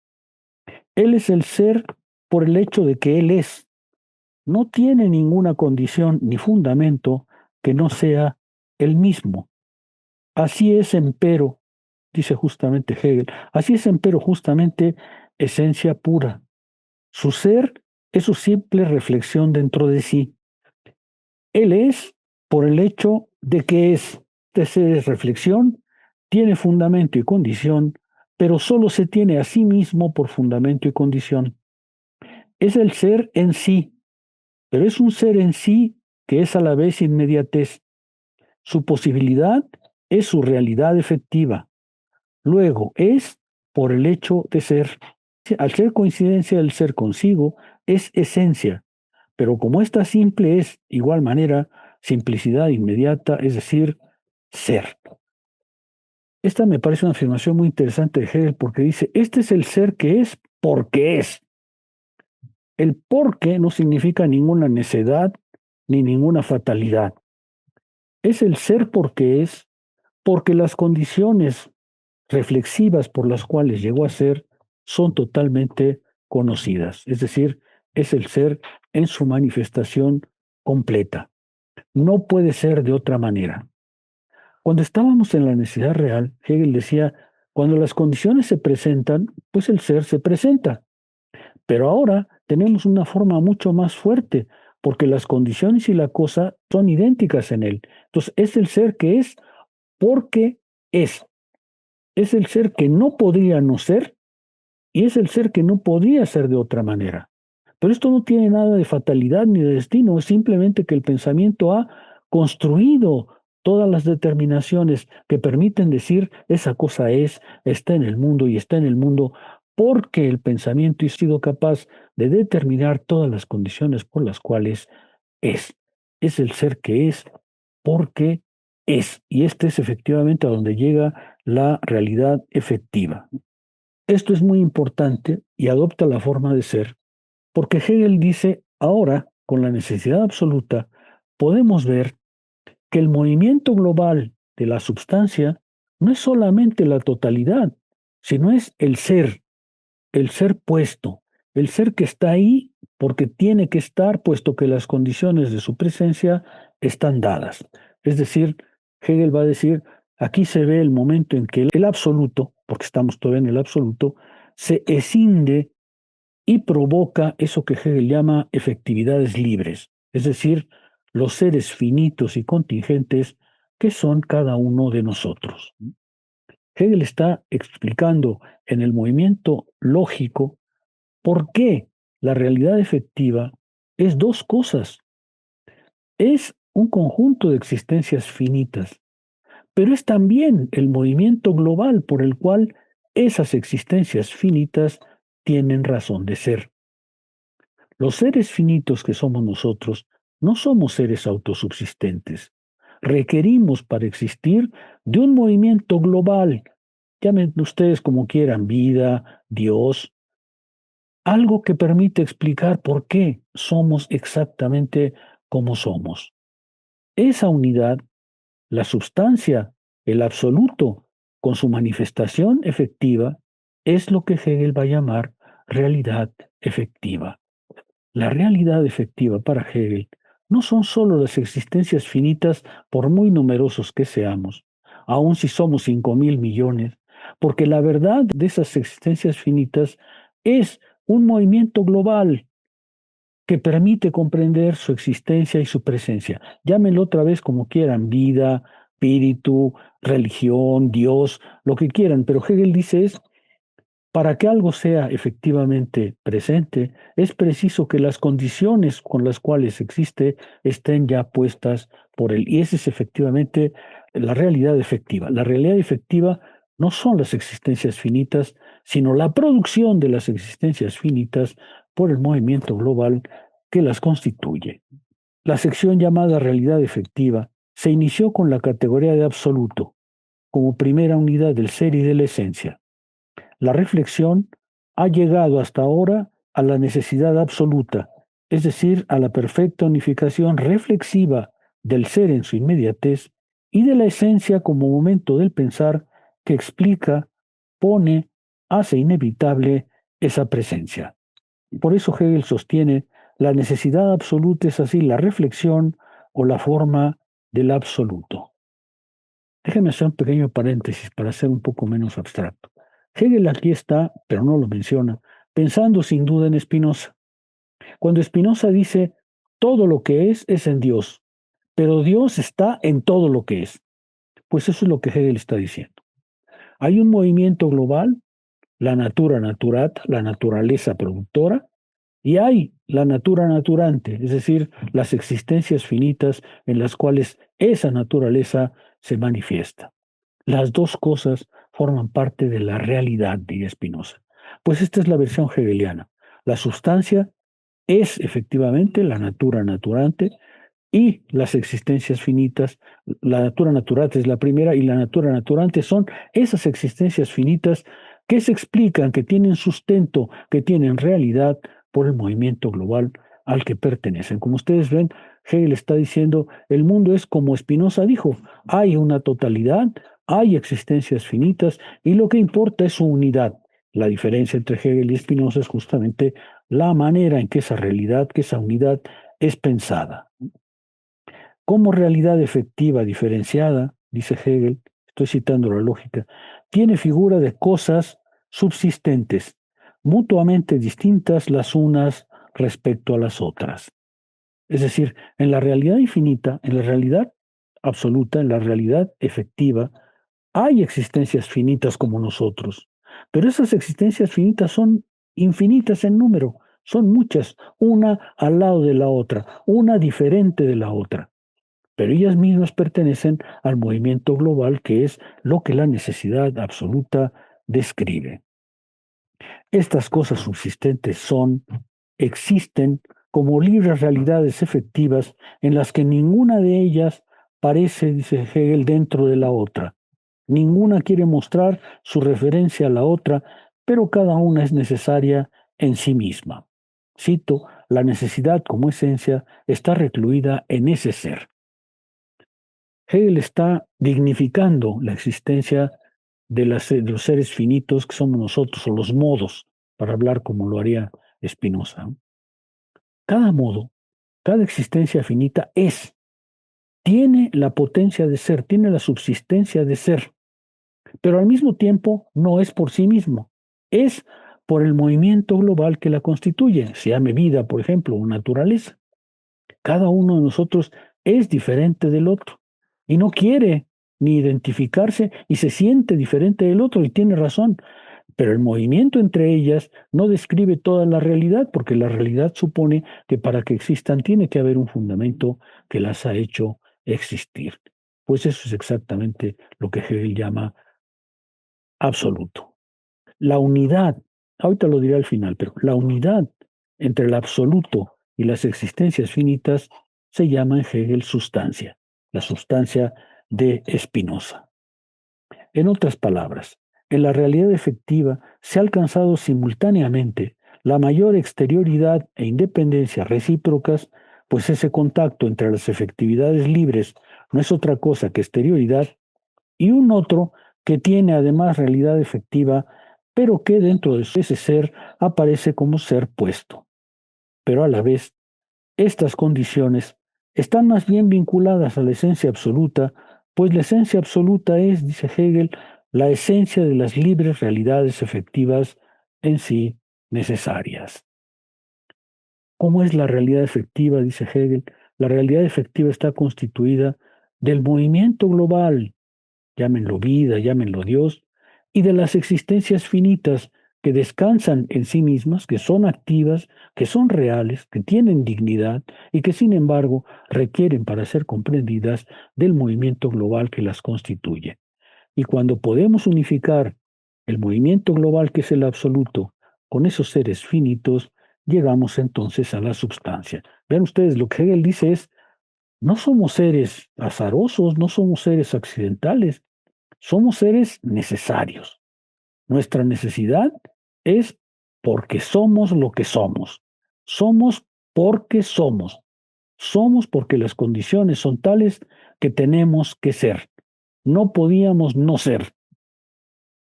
Él es el ser por el hecho de que Él es. No tiene ninguna condición ni fundamento que no sea Él mismo. Así es, empero, dice justamente Hegel, así es, empero, justamente esencia pura. Su ser es su simple reflexión dentro de sí. Él es por el hecho de que es. Este ser es reflexión, tiene fundamento y condición, pero solo se tiene a sí mismo por fundamento y condición. Es el ser en sí, pero es un ser en sí que es a la vez inmediatez. Su posibilidad es su realidad efectiva. Luego es por el hecho de ser. Al ser coincidencia del ser consigo, es esencia, pero como esta simple es, igual manera, simplicidad inmediata, es decir, ser. Esta me parece una afirmación muy interesante de Hegel porque dice, este es el ser que es porque es. El porque no significa ninguna necedad ni ninguna fatalidad. Es el ser porque las condiciones reflexivas por las cuales llegó a ser son totalmente conocidas. Es decir, es el ser en su manifestación completa. No puede ser de otra manera. Cuando estábamos en la necesidad real, Hegel decía, cuando las condiciones se presentan, pues el ser se presenta. Pero ahora tenemos una forma mucho más fuerte, porque las condiciones y la cosa son idénticas en él. Entonces, es el ser que es porque es. Es el ser que no podría no ser y es el ser que no podría ser de otra manera. Pero esto no tiene nada de fatalidad ni de destino, es simplemente que el pensamiento ha construido todas las determinaciones que permiten decir esa cosa es, está en el mundo y está en el mundo porque el pensamiento ha sido capaz de determinar todas las condiciones por las cuales es. Es el ser que es porque es. Y este es efectivamente a donde llega la realidad efectiva. Esto es muy importante y adopta la forma de ser, porque Hegel dice, ahora, con la necesidad absoluta, podemos ver que el movimiento global de la substancia no es solamente la totalidad, sino es el ser puesto, el ser que está ahí porque tiene que estar, puesto que las condiciones de su presencia están dadas. Es decir, Hegel va a decir, aquí se ve el momento en que el absoluto, porque estamos todavía en el absoluto, se escinde y provoca eso que Hegel llama efectividades libres, es decir, los seres finitos y contingentes que son cada uno de nosotros. Hegel está explicando en el movimiento lógico por qué la realidad efectiva es dos cosas. Es un conjunto de existencias finitas, pero es también el movimiento global por el cual esas existencias finitas tienen razón de ser. Los seres finitos que somos nosotros no somos seres autosubsistentes. Requerimos para existir de un movimiento global, llamen ustedes como quieran, vida, Dios, algo que permite explicar por qué somos exactamente como somos. Esa unidad, la sustancia, el absoluto, con su manifestación efectiva, es lo que Hegel va a llamar realidad efectiva. La realidad efectiva para Hegel no son sólo las existencias finitas por muy numerosos que seamos, aun si somos 5.000 millones, porque la verdad de esas existencias finitas es un movimiento global que permite comprender su existencia y su presencia. Llámenlo otra vez como quieran, vida, espíritu, religión, Dios, lo que quieran, pero Hegel dice es para que algo sea efectivamente presente, es preciso que las condiciones con las cuales existe estén ya puestas por él. Y esa es efectivamente la realidad efectiva. La realidad efectiva no son las existencias finitas, sino la producción de las existencias finitas por el movimiento global que las constituye. La sección llamada realidad efectiva se inició con la categoría de absoluto, como primera unidad del ser y de la esencia. La reflexión ha llegado hasta ahora a la necesidad absoluta, es decir, a la perfecta unificación reflexiva del ser en su inmediatez y de la esencia como momento del pensar que explica, pone, hace inevitable esa presencia. Por eso Hegel sostiene, la necesidad absoluta es así la reflexión o la forma del absoluto. Déjeme hacer un pequeño paréntesis para ser un poco menos abstracto. Hegel aquí está, pero no lo menciona, pensando sin duda en Spinoza. Cuando Spinoza dice, todo lo que es en Dios, pero Dios está en todo lo que es. Pues eso es lo que Hegel está diciendo. Hay un movimiento global, la natura naturat, la naturaleza productora, y hay la natura naturante, es decir, las existencias finitas en las cuales esa naturaleza se manifiesta. Las dos cosas forman parte de la realidad, diría Spinoza. Pues esta es la versión hegeliana. La sustancia es efectivamente la natura naturante y las existencias finitas. La natura naturante es la primera y la natura naturante son esas existencias finitas que se explican, que tienen sustento, que tienen realidad por el movimiento global al que pertenecen. Como ustedes ven, Hegel está diciendo, el mundo es como Spinoza dijo, hay una totalidad, hay existencias finitas y lo que importa es su unidad. La diferencia entre Hegel y Spinoza es justamente la manera en que esa realidad, que esa unidad es pensada. Como realidad efectiva diferenciada, dice Hegel, estoy citando la lógica, tiene figura de cosas subsistentes, mutuamente distintas las unas respecto a las otras. Es decir, en la realidad infinita, en la realidad absoluta, en la realidad efectiva, hay existencias finitas como nosotros, pero esas existencias finitas son infinitas en número, son muchas, una al lado de la otra, una diferente de la otra, pero ellas mismas pertenecen al movimiento global que es lo que la necesidad absoluta describe. Estas cosas subsistentes existen como libres realidades efectivas en las que ninguna de ellas parece, dice Hegel, dentro de la otra. Ninguna quiere mostrar su referencia a la otra, pero cada una es necesaria en sí misma. Cito, la necesidad como esencia está recluida en ese ser. Hegel está dignificando la existencia de los seres finitos que somos nosotros, o los modos, para hablar como lo haría Spinoza. Cada modo, cada existencia finita tiene la potencia de ser, tiene la subsistencia de ser, pero al mismo tiempo no es por sí mismo, es por el movimiento global que la constituye, se llame vida, por ejemplo, o naturaleza. Cada uno de nosotros es diferente del otro y no quiere ni identificarse y se siente diferente del otro y tiene razón. Pero el movimiento entre ellas no describe toda la realidad, porque la realidad supone que para que existan tiene que haber un fundamento que las ha hecho existir. Pues eso es exactamente lo que Hegel llama absoluto. La unidad, ahorita lo diré al final, pero la unidad entre el absoluto y las existencias finitas se llama en Hegel sustancia, la sustancia de Spinoza. En otras palabras, en la realidad efectiva se ha alcanzado simultáneamente la mayor exterioridad e independencia recíprocas, pues ese contacto entre las efectividades libres no es otra cosa que exterioridad, y un otro que tiene además realidad efectiva, pero que dentro de ese ser aparece como ser puesto. Pero a la vez, estas condiciones están más bien vinculadas a la esencia absoluta, pues la esencia absoluta es, dice Hegel, la esencia de las libres realidades efectivas en sí necesarias. ¿Cómo es la realidad efectiva? Dice Hegel. La realidad efectiva está constituida del movimiento global, llámenlo vida, llámenlo Dios, y de las existencias finitas que descansan en sí mismas, que son activas, que son reales, que tienen dignidad y que sin embargo requieren para ser comprendidas del movimiento global que las constituye. Y cuando podemos unificar el movimiento global que es el absoluto con esos seres finitos, llegamos entonces a la substancia. Vean ustedes, lo que Hegel dice es, no somos seres azarosos, no somos seres accidentales, somos seres necesarios. Nuestra necesidad es porque somos lo que somos. Somos porque somos. Somos porque las condiciones son tales que tenemos que ser. No podíamos no ser.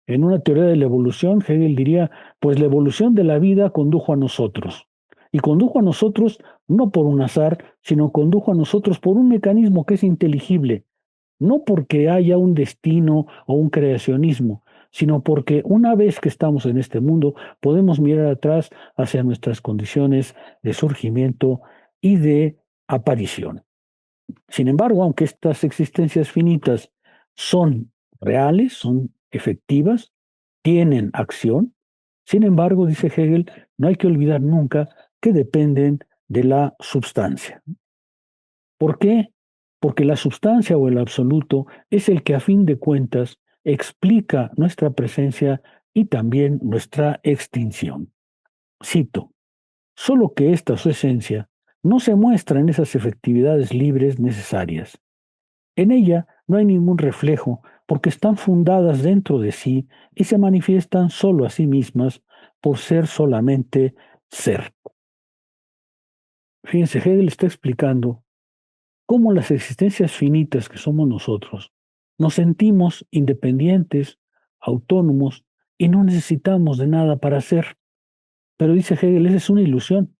En una teoría de la evolución, Hegel diría, pues la evolución de la vida condujo a nosotros. Y condujo a nosotros no por un azar, sino condujo a nosotros por un mecanismo que es inteligible, no porque haya un destino o un creacionismo, sino porque una vez que estamos en este mundo, podemos mirar atrás hacia nuestras condiciones de surgimiento y de aparición. Sin embargo, aunque estas existencias finitas son reales, son efectivas, tienen acción, sin embargo, dice Hegel, no hay que olvidar nunca que dependen de la substancia. ¿Por qué? Porque la substancia o el absoluto es el que a fin de cuentas explica nuestra presencia y también nuestra extinción. Cito, solo que esta su esencia no se muestra en esas efectividades libres necesarias. En ella no hay ningún reflejo porque están fundadas dentro de sí y se manifiestan solo a sí mismas por ser solamente ser. Fíjense, Hegel está explicando cómo las existencias finitas que somos nosotros nos sentimos independientes, autónomos y no necesitamos de nada para ser. Pero dice Hegel, esa es una ilusión.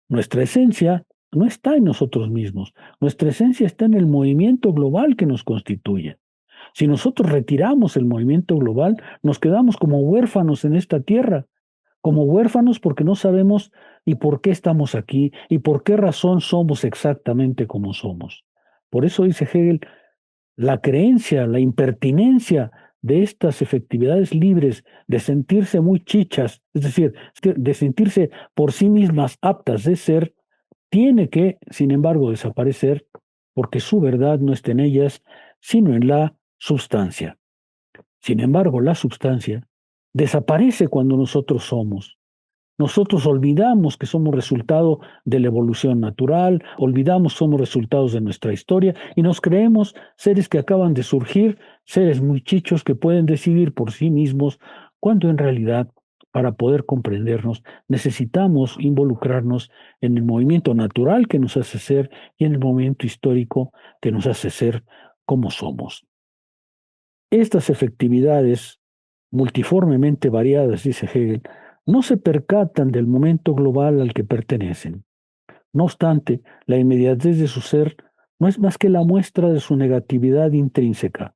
Nuestra esencia no está en nosotros mismos. Nuestra esencia está en el movimiento global que nos constituye. Si nosotros retiramos el movimiento global, nos quedamos como huérfanos en esta tierra, como huérfanos porque no sabemos y por qué estamos aquí y por qué razón somos exactamente como somos. Por eso dice Hegel, la creencia, la impertinencia de estas efectividades libres de sentirse muy chichas, es decir, de sentirse por sí mismas aptas de ser, tiene que, sin embargo, desaparecer porque su verdad no está en ellas, sino en la sustancia. Sin embargo, la sustancia desaparece cuando nosotros somos. Nosotros olvidamos que somos resultado de la evolución natural, olvidamos somos resultados de nuestra historia y nos creemos seres que acaban de surgir, seres muy chichos que pueden decidir por sí mismos, cuando en realidad, para poder comprendernos, necesitamos involucrarnos en el movimiento natural que nos hace ser y en el movimiento histórico que nos hace ser como somos. Estas efectividades, multiformemente variadas, dice Hegel, no se percatan del momento global al que pertenecen. No obstante, la inmediatez de su ser no es más que la muestra de su negatividad intrínseca,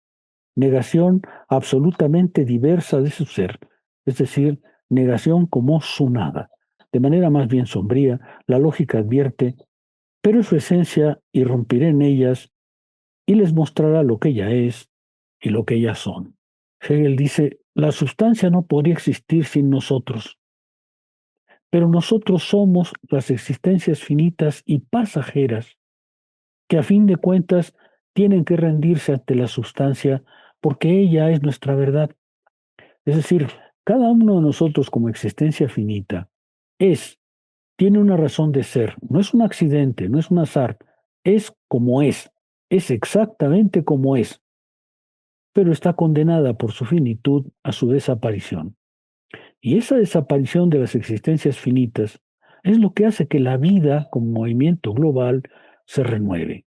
negación absolutamente diversa de su ser, es decir, negación como su nada. De manera más bien sombría, la lógica advierte, pero su esencia irrumpirá en ellas y les mostrará lo que ella es y lo que ellas son. Hegel dice, la sustancia no podría existir sin nosotros, pero nosotros somos las existencias finitas y pasajeras que a fin de cuentas tienen que rendirse ante la sustancia porque ella es nuestra verdad. Es decir, cada uno de nosotros como existencia finita tiene una razón de ser, no es un accidente, no es un azar, es como es exactamente como es, pero está condenada por su finitud a su desaparición. Y esa desaparición de las existencias finitas es lo que hace que la vida como movimiento global se renueve.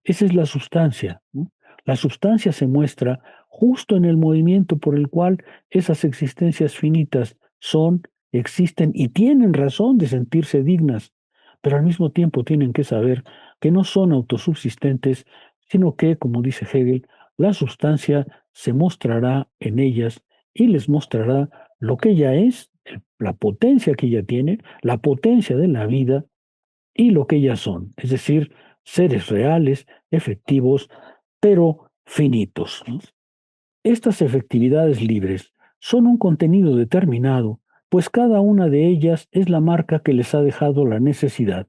Esa es la sustancia, ¿no? La sustancia se muestra justo en el movimiento por el cual esas existencias finitas son, existen y tienen razón de sentirse dignas, pero al mismo tiempo tienen que saber que no son autosubsistentes, sino que, como dice Hegel, la sustancia se mostrará en ellas y les mostrará lo que ella es, la potencia que ella tiene, la potencia de la vida y lo que ellas son, es decir, seres reales, efectivos, pero finitos, ¿no? Estas efectividades libres son un contenido determinado, pues cada una de ellas es la marca que les ha dejado la necesidad,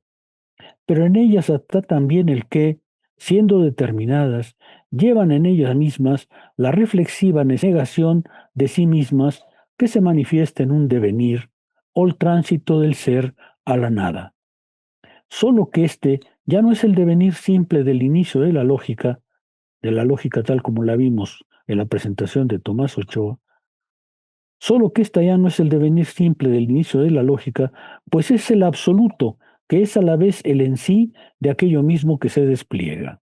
pero en ellas está también el que, siendo determinadas, llevan en ellas mismas la reflexiva negación de sí mismas que se manifiesta en un devenir o el tránsito del ser a la nada. Solo que este ya no es el devenir simple del inicio de la lógica tal como la vimos en la presentación de Tomás Ochoa, solo que esta ya no es el devenir simple del inicio de la lógica, pues es el absoluto, que es a la vez el en sí de aquello mismo que se despliega.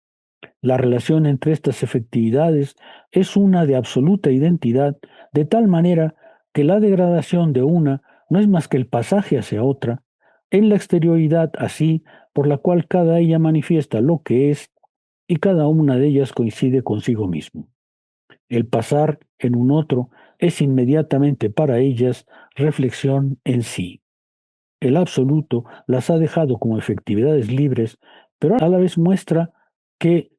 La relación entre estas efectividades es una de absoluta identidad, de tal manera que la degradación de una no es más que el pasaje hacia otra, en la exterioridad así, por la cual cada ella manifiesta lo que es y cada una de ellas coincide consigo mismo. El pasar en un otro es inmediatamente para ellas reflexión en sí. El absoluto las ha dejado como efectividades libres, pero a la vez muestra que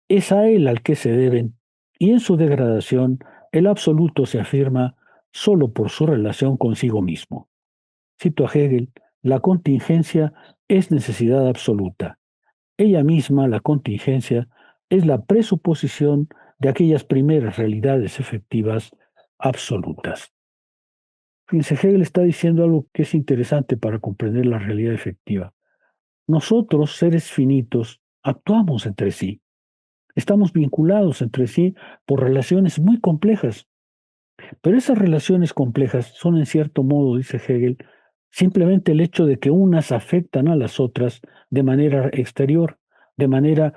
es a él al que se deben, y en su degradación el absoluto se afirma solo por su relación consigo mismo. Cito a Hegel, la contingencia es necesidad absoluta. Ella misma, la contingencia, es la presuposición de aquellas primeras realidades efectivas absolutas. Fíjense, Hegel está diciendo algo que es interesante para comprender la realidad efectiva. Nosotros, seres finitos, actuamos entre sí. Estamos vinculados entre sí por relaciones muy complejas, pero esas relaciones complejas son en cierto modo, dice Hegel, simplemente el hecho de que unas afectan a las otras de manera exterior, de manera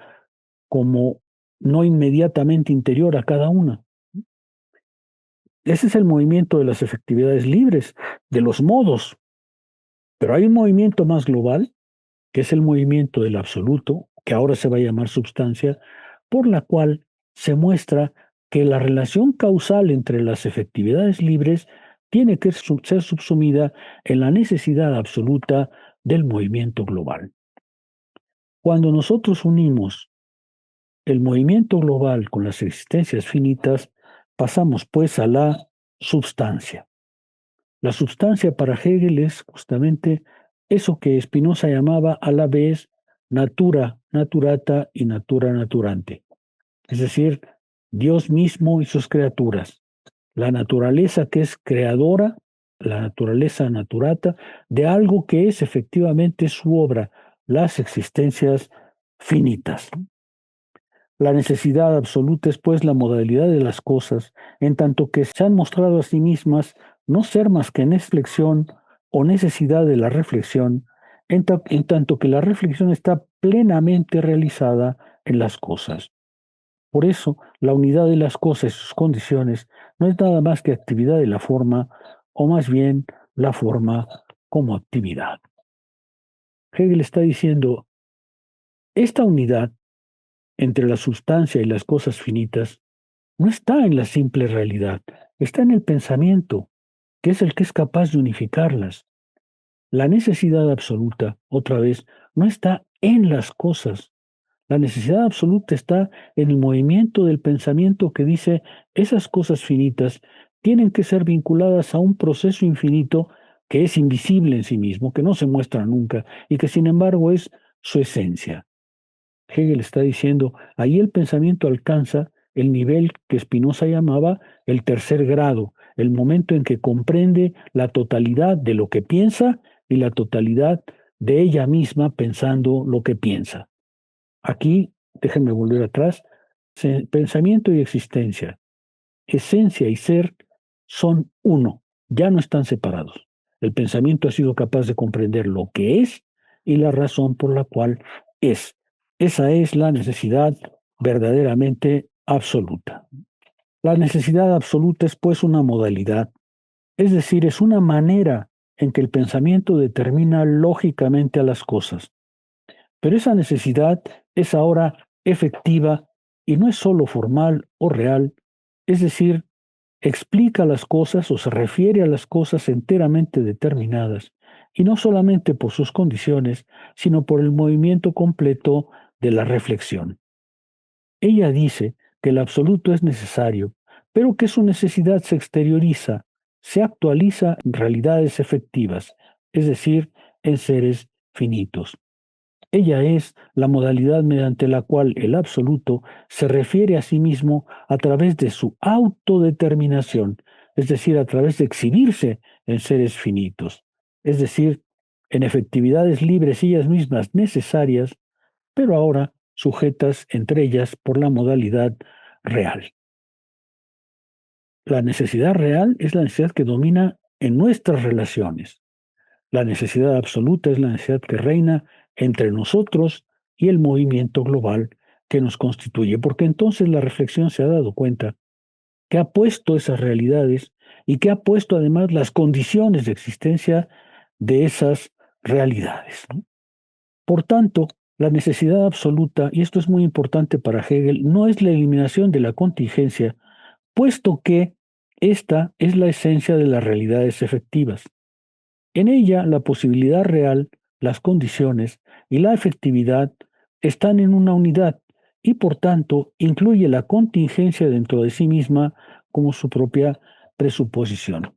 como no inmediatamente interior a cada una. Ese es el movimiento de las efectividades libres, de los modos, pero hay un movimiento más global, que es el movimiento del absoluto, que ahora se va a llamar substancia, por la cual se muestra que la relación causal entre las efectividades libres tiene que ser subsumida en la necesidad absoluta del movimiento global. Cuando nosotros unimos el movimiento global con las existencias finitas, pasamos pues a la substancia. La substancia para Hegel es justamente eso que Spinoza llamaba a la vez natura naturata y natura naturante, es decir, Dios mismo y sus criaturas, la naturaleza que es creadora, la naturaleza naturata de algo que es efectivamente su obra, las existencias finitas. La necesidad absoluta es pues la modalidad de las cosas, en tanto que se han mostrado a sí mismas no ser más que flexión o necesidad de la reflexión, en tanto que la reflexión está plenamente realizada en las cosas. Por eso, la unidad de las cosas y sus condiciones no es nada más que actividad de la forma, o más bien la forma como actividad. Hegel está diciendo, esta unidad entre la sustancia y las cosas finitas no está en la simple realidad, está en el pensamiento, que es el que es capaz de unificarlas. La necesidad absoluta, otra vez, no está en las cosas. La necesidad absoluta está en el movimiento del pensamiento que dice esas cosas finitas tienen que ser vinculadas a un proceso infinito que es invisible en sí mismo, que no se muestra nunca y que sin embargo es su esencia. Hegel está diciendo, ahí el pensamiento alcanza el nivel que Spinoza llamaba el tercer grado, el momento en que comprende la totalidad de lo que piensa y la totalidad de ella misma pensando lo que piensa. Aquí, déjenme volver atrás, pensamiento y existencia, esencia y ser son uno, ya no están separados. El pensamiento ha sido capaz de comprender lo que es y la razón por la cual es. Esa es la necesidad verdaderamente absoluta. La necesidad absoluta es pues una modalidad, es decir, es una manera en que el pensamiento determina lógicamente a las cosas. Pero esa necesidad es ahora efectiva y no es sólo formal o real, es decir, explica las cosas o se refiere a las cosas enteramente determinadas, y no solamente por sus condiciones, sino por el movimiento completo de la reflexión. Ella dice que el absoluto es necesario, pero que su necesidad se exterioriza, se actualiza en realidades efectivas, es decir, en seres finitos. Ella es la modalidad mediante la cual el absoluto se refiere a sí mismo a través de su autodeterminación, es decir, a través de exhibirse en seres finitos, es decir, en efectividades libres ellas mismas necesarias, pero ahora sujetas entre ellas por la modalidad real. La necesidad real es la necesidad que domina en nuestras relaciones. La necesidad absoluta es la necesidad que reina entre nosotros y el movimiento global que nos constituye, porque entonces la reflexión se ha dado cuenta que ha puesto esas realidades y que ha puesto además las condiciones de existencia de esas realidades, ¿no? Por tanto, la necesidad absoluta, y esto es muy importante para Hegel, no es la eliminación de la contingencia, puesto que esta es la esencia de las realidades efectivas. En ella, la posibilidad real, las condiciones y la efectividad están en una unidad y por tanto incluye la contingencia dentro de sí misma como su propia presuposición.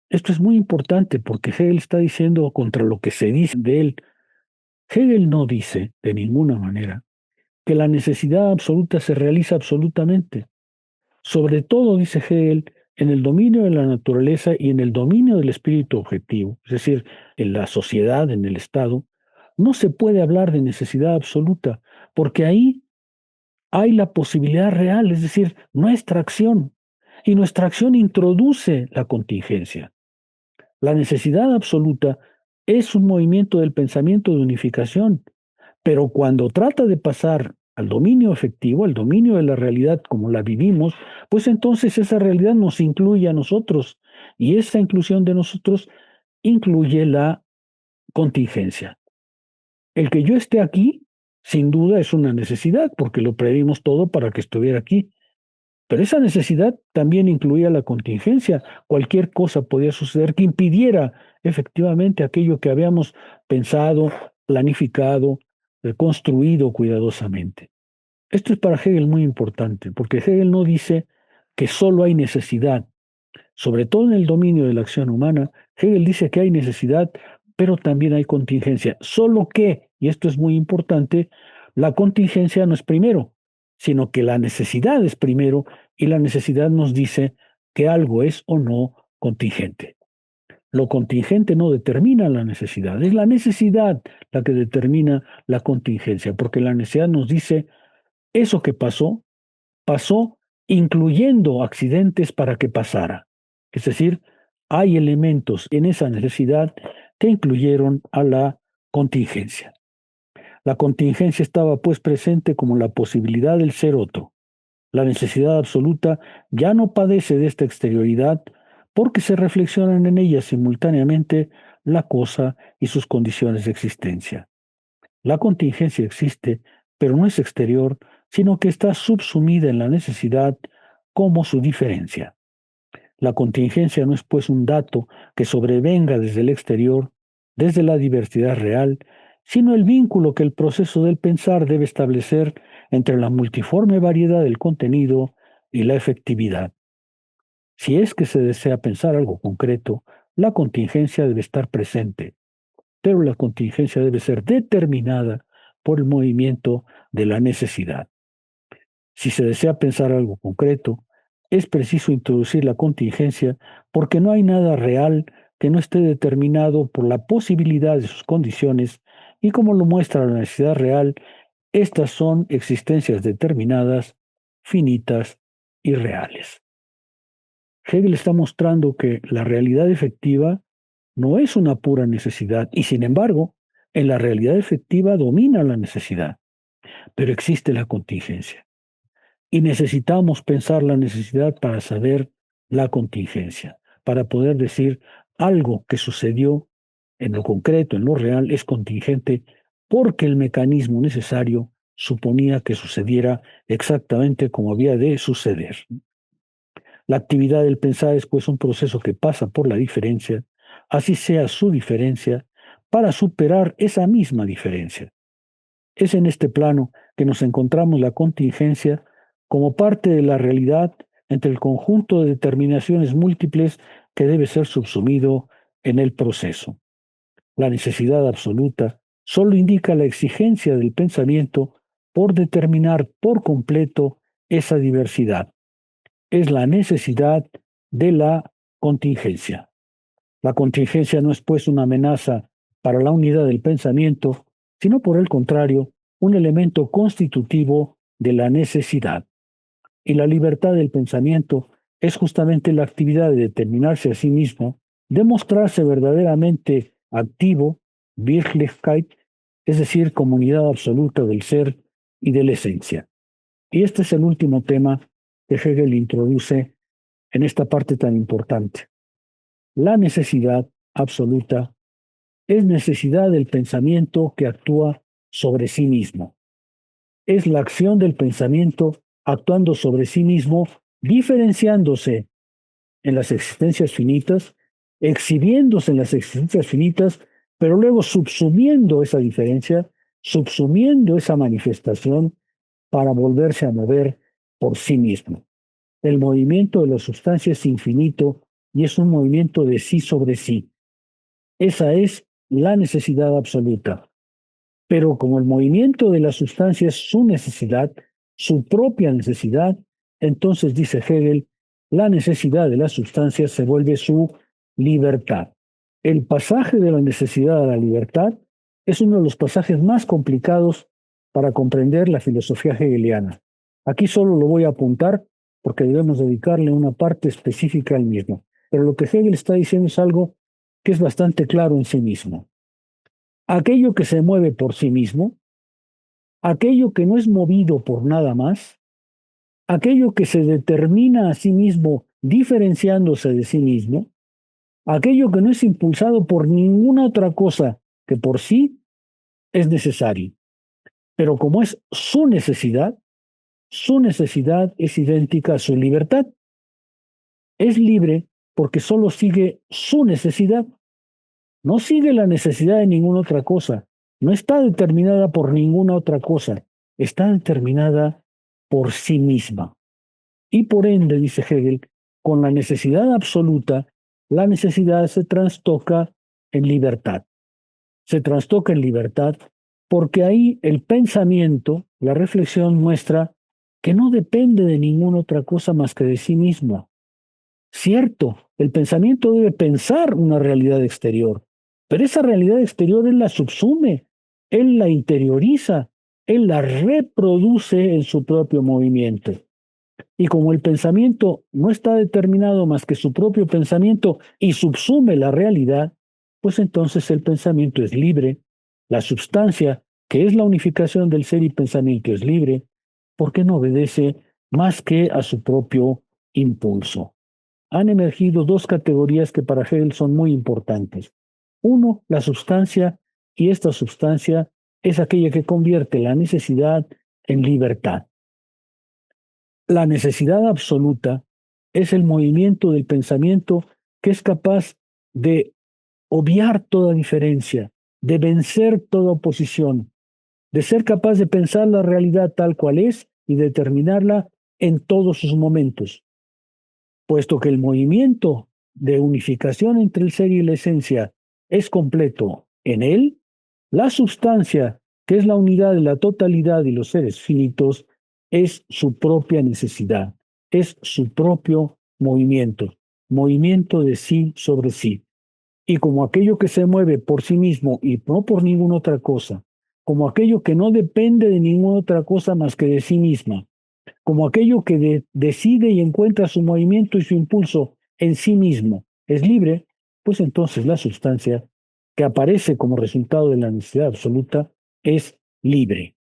Esto es muy importante porque Hegel está diciendo contra lo que se dice de él. Hegel no dice de ninguna manera que la necesidad absoluta se realiza absolutamente. Sobre todo, dice Hegel, en el dominio de la naturaleza y en el dominio del espíritu objetivo, es decir, en la sociedad, en el Estado, no se puede hablar de necesidad absoluta, porque ahí hay la posibilidad real, es decir, nuestra acción, y nuestra acción introduce la contingencia. La necesidad absoluta es un movimiento del pensamiento de unificación, pero cuando trata de pasar al dominio efectivo, al dominio de la realidad como la vivimos, pues entonces esa realidad nos incluye a nosotros y esa inclusión de nosotros incluye la contingencia. El que yo esté aquí, sin duda, es una necesidad, porque lo previmos todo para que estuviera aquí. Pero esa necesidad también incluía la contingencia. Cualquier cosa podía suceder que impidiera efectivamente aquello que habíamos pensado, planificado, construido cuidadosamente. Esto es para Hegel muy importante, porque Hegel no dice que solo hay necesidad, sobre todo en el dominio de la acción humana. Hegel dice que hay necesidad, pero también hay contingencia. Solo que, y esto es muy importante, la contingencia no es primero, sino que la necesidad es primero y la necesidad nos dice que algo es o no contingente. Lo contingente no determina la necesidad, es la necesidad la que determina la contingencia, porque la necesidad nos dice eso que pasó, pasó incluyendo accidentes para que pasara. Es decir, hay elementos en esa necesidad que incluyeron a la contingencia. La contingencia estaba pues presente como la posibilidad del ser otro. La necesidad absoluta ya no padece de esta exterioridad porque se reflexionan en ella simultáneamente la cosa y sus condiciones de existencia. La contingencia existe, pero no es exterior, sino que está subsumida en la necesidad como su diferencia. La contingencia no es pues un dato que sobrevenga desde el exterior, desde la diversidad real, sino el vínculo que el proceso del pensar debe establecer entre la multiforme variedad del contenido y la efectividad. Si es que se desea pensar algo concreto, la contingencia debe estar presente, pero la contingencia debe ser determinada por el movimiento de la necesidad. Si se desea pensar algo concreto, es preciso introducir la contingencia porque no hay nada real que no esté determinado por la posibilidad de sus condiciones y como lo muestra la necesidad real, estas son existencias determinadas, finitas y reales. Hegel está mostrando que la realidad efectiva no es una pura necesidad y sin embargo, en la realidad efectiva domina la necesidad, pero existe la contingencia. Y necesitamos pensar la necesidad para saber la contingencia, para poder decir algo que sucedió en lo concreto, en lo real, es contingente porque el mecanismo necesario suponía que sucediera exactamente como había de suceder. La actividad del pensar es pues un proceso que pasa por la diferencia, así sea su diferencia, para superar esa misma diferencia. Es en este plano que nos encontramos la contingencia como parte de la realidad entre el conjunto de determinaciones múltiples que debe ser subsumido en el proceso. La necesidad absoluta solo indica la exigencia del pensamiento por determinar por completo esa diversidad. Es la necesidad de la contingencia. La contingencia no es pues una amenaza para la unidad del pensamiento, sino por el contrario, un elemento constitutivo de la necesidad. Y la libertad del pensamiento es justamente la actividad de determinarse a sí mismo, de mostrarse verdaderamente activo, Wirklichkeit, es decir, comunidad absoluta del ser y de la esencia. Y este es el último tema que Hegel introduce en esta parte tan importante. La necesidad absoluta es necesidad del pensamiento que actúa sobre sí mismo. Es la acción del pensamiento actuando sobre sí mismo, diferenciándose en las existencias finitas, exhibiéndose en las existencias finitas, pero luego subsumiendo esa diferencia, subsumiendo esa manifestación para volverse a mover por sí mismo. El movimiento de la sustancia es infinito y es un movimiento de sí sobre sí. Esa es la necesidad absoluta. Pero como el movimiento de la sustancia es su necesidad, su propia necesidad, entonces dice Hegel, la necesidad de la sustancia se vuelve su libertad. El pasaje de la necesidad a la libertad es uno de los pasajes más complicados para comprender la filosofía hegeliana. Aquí solo lo voy a apuntar porque debemos dedicarle una parte específica al mismo. Pero lo que Hegel está diciendo es algo que es bastante claro en sí mismo. Aquello que se mueve por sí mismo, aquello que no es movido por nada más, aquello que se determina a sí mismo diferenciándose de sí mismo, aquello que no es impulsado por ninguna otra cosa que por sí es necesario. Pero como es su necesidad es idéntica a su libertad. Es libre porque solo sigue su necesidad. No sigue la necesidad de ninguna otra cosa. No está determinada por ninguna otra cosa. Está determinada por sí misma. Y por ende, dice Hegel, con la necesidad absoluta, la necesidad se trastoca en libertad. Se trastoca en libertad porque ahí el pensamiento, la reflexión muestra que no depende de ninguna otra cosa más que de sí mismo. Cierto, el pensamiento debe pensar una realidad exterior, pero esa realidad exterior él la subsume, él la interioriza, él la reproduce en su propio movimiento. Y como el pensamiento no está determinado más que su propio pensamiento y subsume la realidad, pues entonces el pensamiento es libre, la substancia, que es la unificación del ser y pensamiento, es libre, porque no obedece más que a su propio impulso. Han emergido dos categorías que para Hegel son muy importantes. Uno, la sustancia, y esta sustancia es aquella que convierte la necesidad en libertad. La necesidad absoluta es el movimiento del pensamiento que es capaz de obviar toda diferencia, de vencer toda oposición, de ser capaz de pensar la realidad tal cual es y determinarla en todos sus momentos, puesto que el movimiento de unificación entre el ser y la esencia es completo en él, la sustancia, que es la unidad de la totalidad y los seres finitos, es su propia necesidad, es su propio movimiento, movimiento de sí sobre sí. Y como aquello que se mueve por sí mismo y no por ninguna otra cosa, como aquello que no depende de ninguna otra cosa más que de sí misma, como aquello que decide y encuentra su movimiento y su impulso en sí mismo, es libre, pues entonces la sustancia que aparece como resultado de la necesidad absoluta es libre.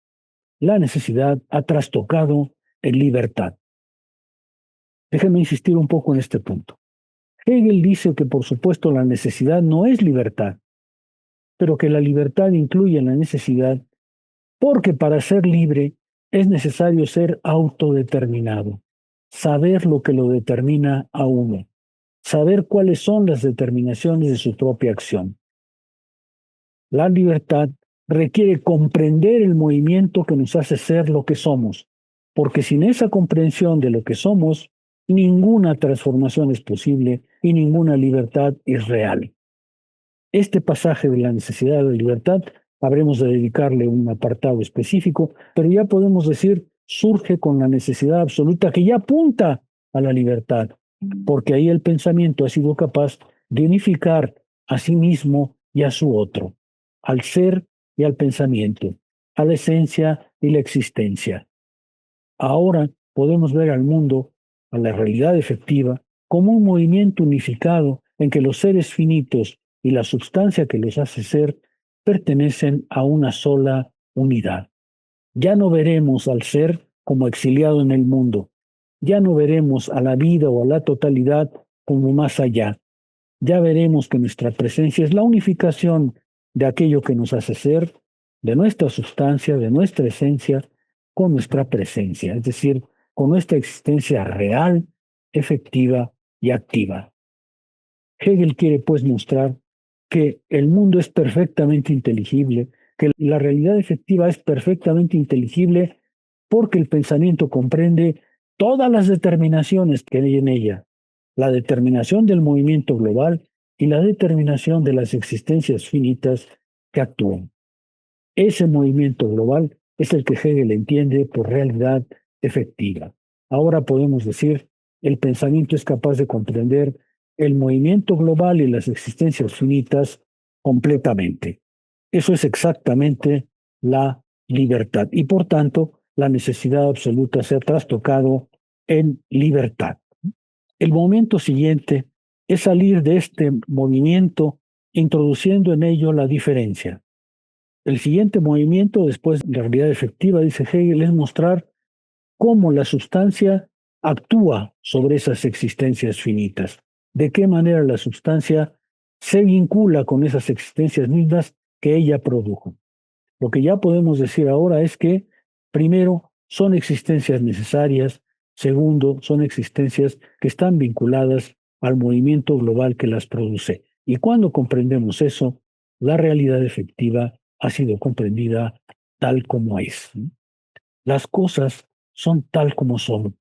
La necesidad ha trastocado en libertad. Déjenme insistir un poco en este punto. Hegel dice que por supuesto la necesidad no es libertad, pero que la libertad incluye la necesidad porque para ser libre es necesario ser autodeterminado, saber lo que lo determina a uno, saber cuáles son las determinaciones de su propia acción. La libertad requiere comprender el movimiento que nos hace ser lo que somos, porque sin esa comprensión de lo que somos, ninguna transformación es posible y ninguna libertad es real. Este pasaje de la necesidad de la libertad habremos de dedicarle un apartado específico, pero ya podemos decir surge con la necesidad absoluta que ya apunta a la libertad, porque ahí el pensamiento ha sido capaz de unificar a sí mismo y a su otro, al ser y al pensamiento, a la esencia y la existencia. Ahora podemos ver al mundo a la realidad efectiva como un movimiento unificado en que los seres finitos y la sustancia que los hace ser pertenecen a una sola unidad. Ya no veremos al ser como exiliado en el mundo, ya no veremos a la vida o a la totalidad como más allá. Ya veremos que nuestra presencia es la unificación de aquello que nos hace ser, de nuestra sustancia, de nuestra esencia, con nuestra presencia, es decir, con nuestra existencia real, efectiva y activa. Hegel quiere pues mostrar que el mundo es perfectamente inteligible, que la realidad efectiva es perfectamente inteligible porque el pensamiento comprende todas las determinaciones que hay en ella, la determinación del movimiento global y la determinación de las existencias finitas que actúan. Ese movimiento global es el que Hegel entiende por realidad efectiva. Ahora podemos decir, el pensamiento es capaz de comprender el movimiento global y las existencias finitas completamente. Eso es exactamente la libertad y por tanto la necesidad absoluta se ha trastocado en libertad. El momento siguiente es salir de este movimiento introduciendo en ello la diferencia. El siguiente movimiento, después de la realidad efectiva, dice Hegel, es mostrar cómo la sustancia actúa sobre esas existencias finitas, de qué manera la sustancia se vincula con esas existencias mismas que ella produjo. Lo que ya podemos decir ahora es que, primero, son existencias necesarias, segundo, son existencias que están vinculadas al movimiento global que las produce. Y cuando comprendemos eso, la realidad efectiva ha sido comprendida tal como es. Las cosas son tal como son,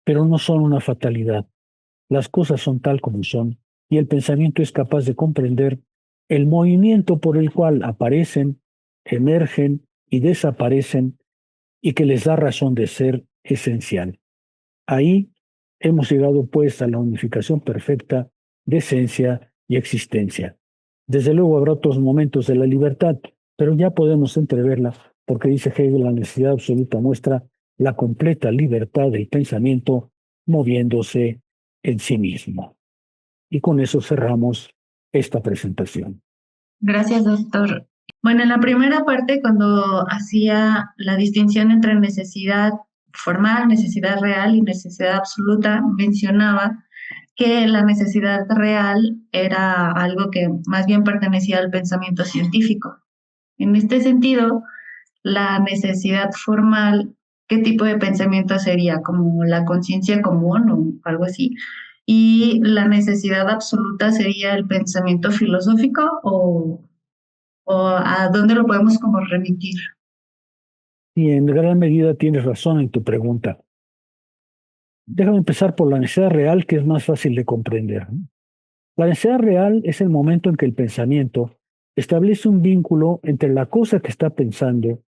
pero no son una fatalidad. Las cosas son tal como son y el pensamiento es capaz de comprender el movimiento por el cual aparecen, emergen y desaparecen y que les da razón de ser esencial. Ahí hemos llegado pues a la unificación perfecta de esencia y existencia. Desde luego habrá otros momentos de la libertad, pero ya podemos entreverla porque dice Hegel, la necesidad absoluta muestra la completa libertad del pensamiento moviéndose en sí mismo. Y con eso cerramos esta presentación. Gracias, doctor. Bueno, en la primera parte, cuando hacía la distinción entre necesidad formal, necesidad real y necesidad absoluta, mencionaba que la necesidad real era algo que más bien pertenecía al pensamiento científico. En este sentido, la necesidad formal, ¿qué tipo de pensamiento sería? ¿Como la conciencia común o algo así? ¿Y la necesidad absoluta sería el pensamiento filosófico o a dónde lo podemos como remitir? Y en gran medida tienes razón en tu pregunta. Déjame empezar por la necesidad real, que es más fácil de comprender. La necesidad real es el momento en que el pensamiento establece un vínculo entre la cosa que está pensando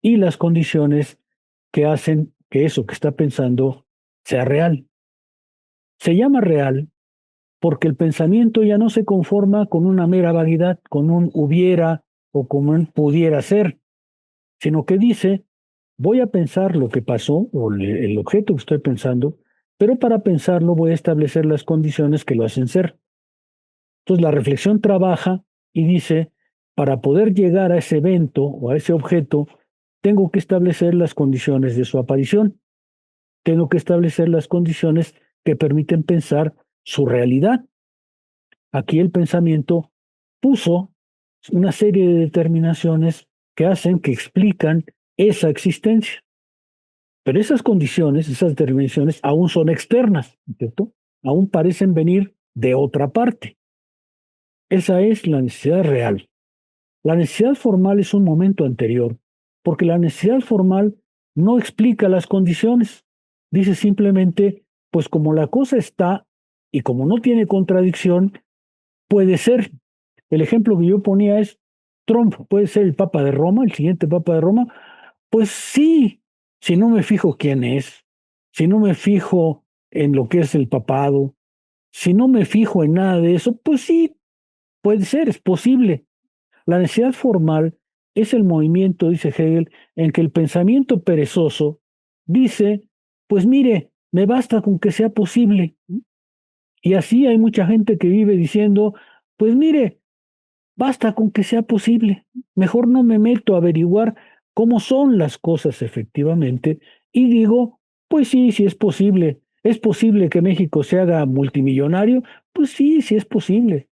y las condiciones que hacen que eso que está pensando sea real. Se llama real porque el pensamiento ya no se conforma con una mera vaguedad, con un hubiera o como un pudiera ser, sino que dice, voy a pensar lo que pasó o el objeto que estoy pensando, pero para pensarlo voy a establecer las condiciones que lo hacen ser. Entonces la reflexión trabaja y dice, para poder llegar a ese evento o a ese objeto, tengo que establecer las condiciones de su aparición, tengo que establecer las condiciones que permiten pensar su realidad. Aquí el pensamiento puso una serie de determinaciones que hacen, que explican esa existencia. Pero esas condiciones, esas determinaciones aún son externas, ¿cierto? Aún parecen venir de otra parte. Esa es la necesidad real. La necesidad formal es un momento anterior, porque la necesidad formal no explica las condiciones. Dice simplemente, pues como la cosa está y como no tiene contradicción, puede ser. El ejemplo que yo ponía es, Trump puede ser el Papa de Roma, el siguiente Papa de Roma. Pues sí, si no me fijo quién es, si no me fijo en lo que es el papado, si no me fijo en nada de eso, pues sí, puede ser, es posible. La necesidad formal es el movimiento, dice Hegel, en que el pensamiento perezoso dice, pues mire, me basta con que sea posible. Y así hay mucha gente que vive diciendo, pues mire, basta con que sea posible. Mejor no me meto a averiguar cómo son las cosas efectivamente y digo, pues sí, sí es posible. ¿Es posible que México se haga multimillonario? Pues sí, sí es posible.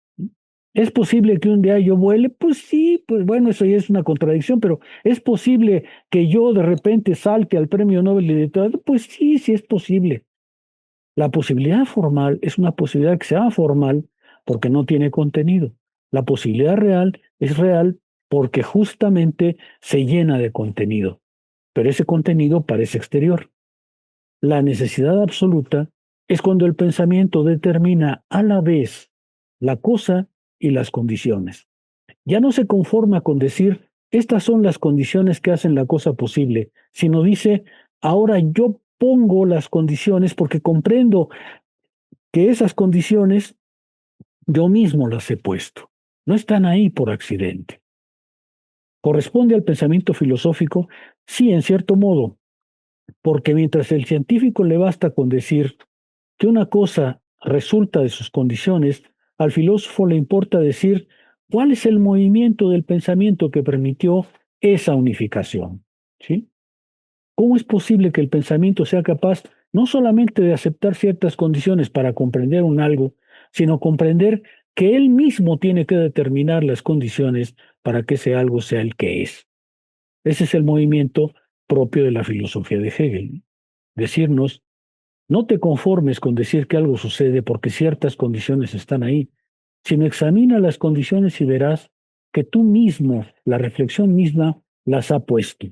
¿Es posible que un día yo vuele? Pues sí, pues bueno, eso ya es una contradicción, pero ¿es posible que yo de repente salte al Premio Nobel de Literatura? Pues sí, sí es posible. La posibilidad formal es una posibilidad que sea formal porque no tiene contenido. La posibilidad real es real porque justamente se llena de contenido, pero ese contenido parece exterior. La necesidad absoluta es cuando el pensamiento determina a la vez la cosa y las condiciones. Ya no se conforma con decir, estas son las condiciones que hacen la cosa posible, sino dice, ahora yo pongo las condiciones porque comprendo que esas condiciones yo mismo las he puesto. No están ahí por accidente. Corresponde al pensamiento filosófico, sí, en cierto modo, porque mientras el científico le basta con decir que una cosa resulta de sus condiciones, al filósofo le importa decir cuál es el movimiento del pensamiento que permitió esa unificación. ¿Sí? ¿Cómo es posible que el pensamiento sea capaz no solamente de aceptar ciertas condiciones para comprender un algo, sino comprender que él mismo tiene que determinar las condiciones para que ese algo sea el que es? Ese es el movimiento propio de la filosofía de Hegel. Decirnos, no te conformes con decir que algo sucede porque ciertas condiciones están ahí, sino examina las condiciones y verás que tú mismo, la reflexión misma, las ha puesto.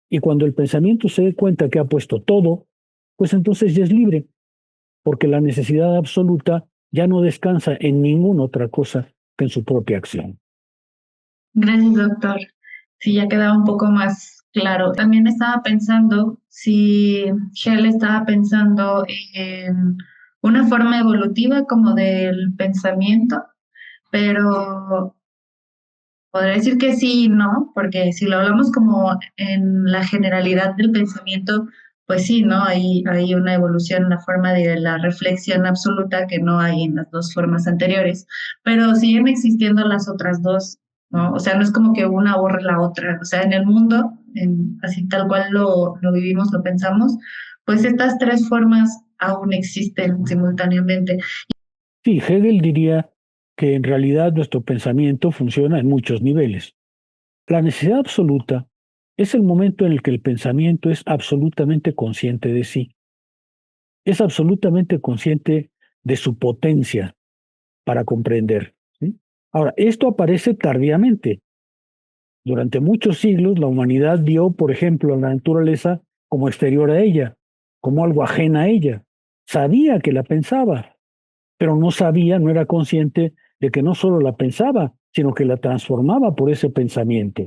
Y cuando el pensamiento se dé cuenta que ha puesto todo, pues entonces ya es libre, porque la necesidad absoluta ya no descansa en ninguna otra cosa que en su propia acción. Gracias, doctor. Sí, ya quedaba un poco más claro. También estaba pensando si Shell estaba pensando en una forma evolutiva como del pensamiento, pero podría decir que sí y no, porque si lo hablamos como en la generalidad del pensamiento, pues sí, ¿no? Hay una evolución en la forma de la reflexión absoluta que no hay en las dos formas anteriores, pero siguen existiendo las otras dos, ¿no? O sea, no es como que una borre la otra, o sea, en el mundo, así tal cual lo vivimos, lo pensamos, pues estas tres formas aún existen simultáneamente. Sí, Hegel diría que en realidad nuestro pensamiento funciona en muchos niveles. La necesidad absoluta es el momento en el que el pensamiento es absolutamente consciente de sí, es absolutamente consciente de su potencia para comprender. ¿Sí? Ahora, esto aparece tardíamente. Durante muchos siglos la humanidad vio, por ejemplo, a la naturaleza como exterior a ella, como algo ajena a ella. Sabía que la pensaba, pero no sabía, no era consciente de que no solo la pensaba, sino que la transformaba por ese pensamiento.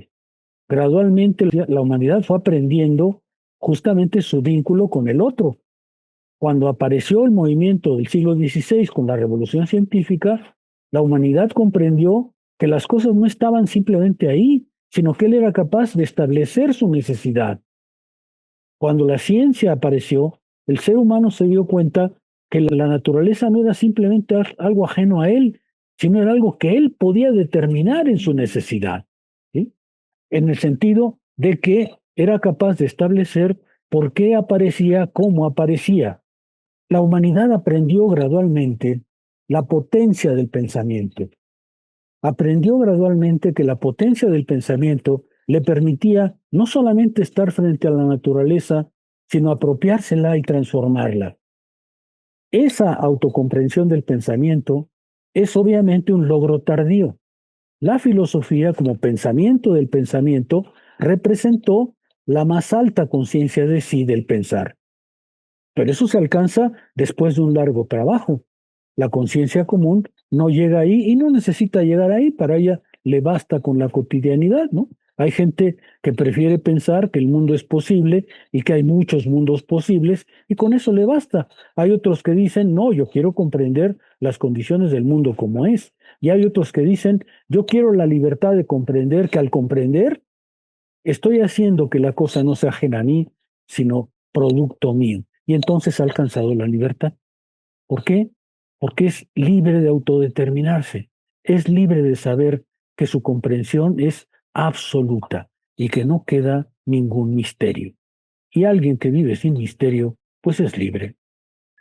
Gradualmente la humanidad fue aprendiendo justamente su vínculo con el otro. Cuando apareció el movimiento del siglo XVI con la revolución científica, la humanidad comprendió que las cosas no estaban simplemente ahí, sino que él era capaz de establecer su necesidad. Cuando la ciencia apareció, el ser humano se dio cuenta que la naturaleza no era simplemente algo ajeno a él, sino era algo que él podía determinar en su necesidad, ¿sí? En el sentido de que era capaz de establecer por qué aparecía como aparecía. La humanidad aprendió gradualmente la potencia del pensamiento. Aprendió gradualmente que la potencia del pensamiento le permitía no solamente estar frente a la naturaleza, sino apropiársela y transformarla. Esa autocomprensión del pensamiento es obviamente un logro tardío. La filosofía, como pensamiento del pensamiento, representó la más alta conciencia de sí del pensar. Pero eso se alcanza después de un largo trabajo. La conciencia común no llega ahí y no necesita llegar ahí, para ella le basta con la cotidianidad, ¿no? Hay gente que prefiere pensar que el mundo es posible y que hay muchos mundos posibles y con eso le basta. Hay otros que dicen, no, yo quiero comprender las condiciones del mundo como es. Y hay otros que dicen, yo quiero la libertad de comprender que al comprender estoy haciendo que la cosa no sea ajena a mí, sino producto mío. y entonces ha alcanzado la libertad. ¿Por qué? Porque es libre de autodeterminarse, es libre de saber que su comprensión es absoluta y que no queda ningún misterio. Y alguien que vive sin misterio, pues es libre.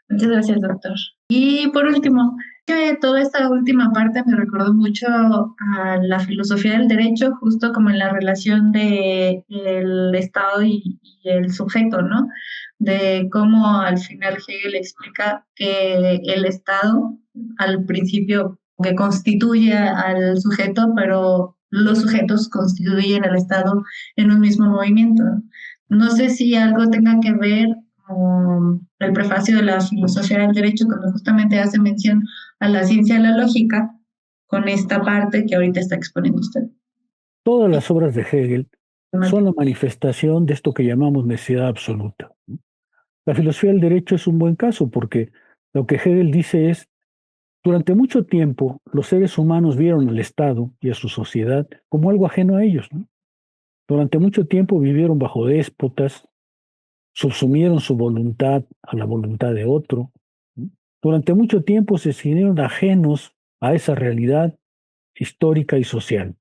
Muchas gracias, doctor. Y por último, que toda esta última parte me recordó mucho a la filosofía del derecho, justo como en la relación de el Estado y el sujeto, ¿no? De cómo al final Hegel explica que el Estado, al principio, que constituye al sujeto, pero los sujetos constituyen al Estado en un mismo movimiento. No sé si algo tenga que ver el prefacio de la filosofía del derecho, cuando justamente hace mención a la ciencia de la lógica, con esta parte que ahorita está exponiendo usted. Todas las obras de Hegel son la manifestación de esto que llamamos necesidad absoluta. La filosofía del derecho es un buen caso porque lo que Hegel dice es, durante mucho tiempo los seres humanos vieron al Estado y a su sociedad como algo ajeno a ellos, ¿no? Durante mucho tiempo vivieron bajo déspotas, subsumieron su voluntad a la voluntad de otro. ¿No? Durante mucho tiempo se sintieron ajenos a esa realidad histórica y social.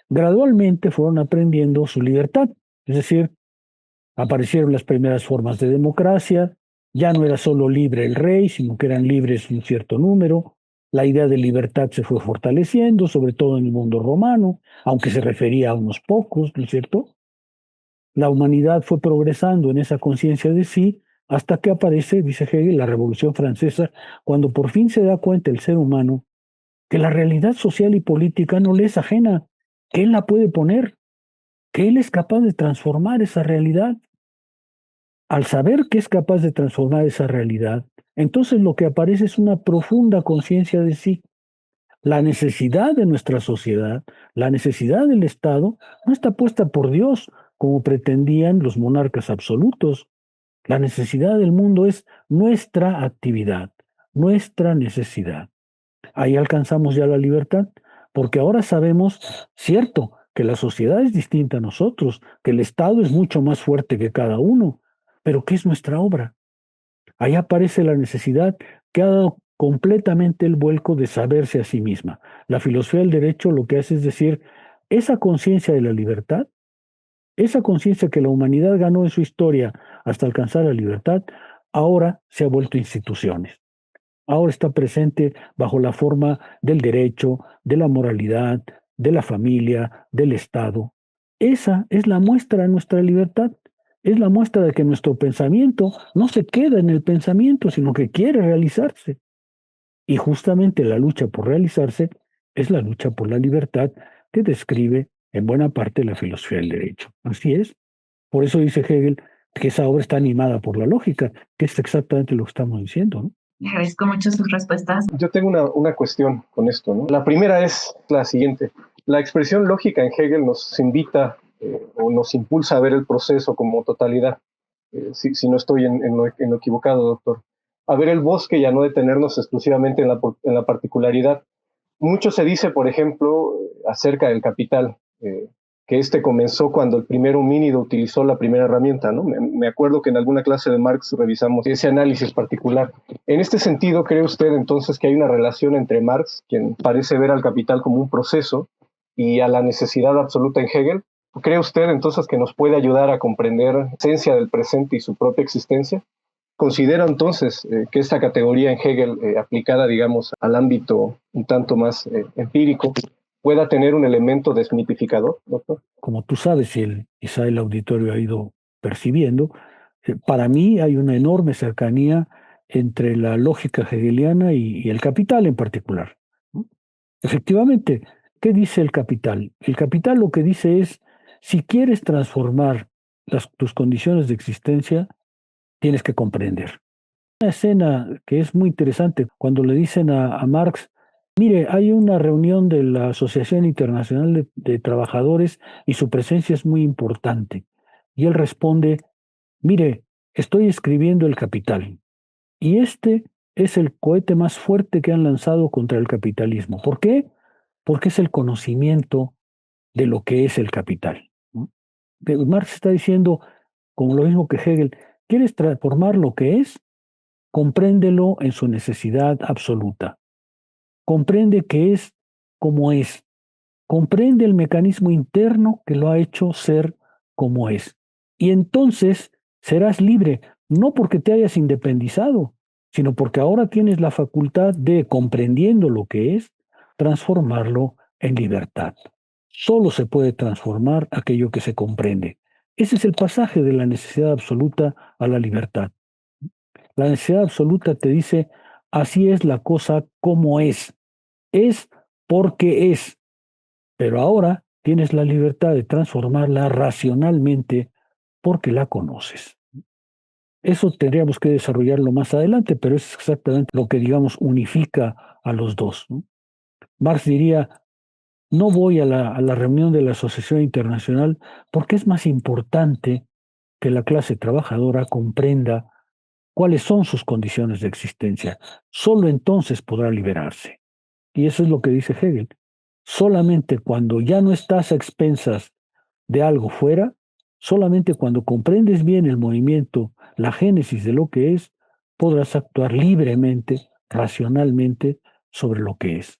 Gradualmente fueron aprendiendo su libertad, es decir, aparecieron las primeras formas de democracia, ya no era solo libre el rey, sino que eran libres un cierto número, la idea de libertad se fue fortaleciendo, sobre todo en el mundo romano, aunque se refería a unos pocos, ¿no es cierto? La humanidad fue progresando en esa conciencia de sí hasta que aparece, dice Hegel, la Revolución Francesa, cuando por fin se da cuenta el ser humano que la realidad social y política no le es ajena, que él la puede poner, que él es capaz de transformar esa realidad. Al saber que es capaz de transformar esa realidad, entonces lo que aparece es una profunda conciencia de sí. La necesidad de nuestra sociedad, la necesidad del Estado, no está puesta por Dios, como pretendían los monarcas absolutos. La necesidad del mundo es nuestra actividad, nuestra necesidad. Ahí alcanzamos ya la libertad, porque ahora sabemos, cierto, que la sociedad es distinta a nosotros, que el Estado es mucho más fuerte que cada uno, pero ¿qué es nuestra obra? Ahí aparece la necesidad que ha dado completamente el vuelco de saberse a sí misma. La filosofía del derecho lo que hace es decir, esa conciencia de la libertad, esa conciencia que la humanidad ganó en su historia hasta alcanzar la libertad, ahora se ha vuelto instituciones. Ahora está presente bajo la forma del derecho, de la moralidad, de la familia, del Estado. Esa es la muestra de nuestra libertad. Es la muestra de que nuestro pensamiento no se queda en el pensamiento, sino que quiere realizarse. Y justamente la lucha por realizarse es la lucha por la libertad que describe en buena parte la filosofía del derecho. Así es. Por eso dice Hegel que esa obra está animada por la lógica, que es exactamente lo que estamos diciendo, ¿no? Le agradezco mucho sus respuestas. Yo tengo una cuestión con esto, ¿no? La primera es la siguiente. La expresión lógica en Hegel nos invita o nos impulsa a ver el proceso como totalidad. Si no estoy en lo equivocado, doctor. A ver el bosque y a no detenernos exclusivamente en la particularidad. Mucho se dice, por ejemplo, acerca del capital, que este comenzó cuando el primer homínido utilizó la primera herramienta, ¿no? Me acuerdo que en alguna clase de Marx revisamos ese análisis particular. En este sentido, ¿cree usted entonces que hay una relación entre Marx, quien parece ver al capital como un proceso, y a la necesidad absoluta en Hegel? ¿Cree usted entonces que nos puede ayudar a comprender la esencia del presente y su propia existencia? ¿Considera entonces que esta categoría en Hegel, aplicada, digamos, al ámbito un tanto más empírico, pueda tener un elemento desmitificador, doctor? Como tú sabes, y quizá el auditorio ha ido percibiendo, para mí hay una enorme cercanía entre la lógica hegeliana y el capital en particular, ¿no? Efectivamente, ¿qué dice el capital? El capital lo que dice es, si quieres transformar tus condiciones de existencia, tienes que comprender. Una escena que es muy interesante, cuando le dicen a Marx, mire, hay una reunión de la Asociación Internacional de Trabajadores y su presencia es muy importante. Y él responde, mire, estoy escribiendo El Capital y este es el cohete más fuerte que han lanzado contra el capitalismo. ¿Por qué? Porque es el conocimiento de lo que es el capital, ¿no? Marx está diciendo, como lo mismo que Hegel, ¿Quieres transformar lo que es? Compréndelo en su necesidad absoluta. Comprende que es como es. Comprende el mecanismo interno que lo ha hecho ser como es. Y entonces serás libre, no porque te hayas independizado, sino porque ahora tienes la facultad de, comprendiendo lo que es, transformarlo en libertad. Solo se puede transformar aquello que se comprende. Ese es el pasaje de la necesidad absoluta a la libertad. La necesidad absoluta te dice, así es la cosa como es porque es, pero ahora tienes la libertad de transformarla racionalmente porque la conoces. Eso tendríamos que desarrollarlo más adelante, pero es exactamente lo que, digamos, unifica a los dos, ¿no? Marx diría, no voy a la reunión de la Asociación Internacional porque es más importante que la clase trabajadora comprenda cuáles son sus condiciones de existencia. Solo entonces podrá liberarse. Y eso es lo que dice Hegel. Solamente cuando ya no estás a expensas de algo fuera, solamente cuando comprendes bien el movimiento, la génesis de lo que es, podrás actuar libremente, racionalmente sobre lo que es.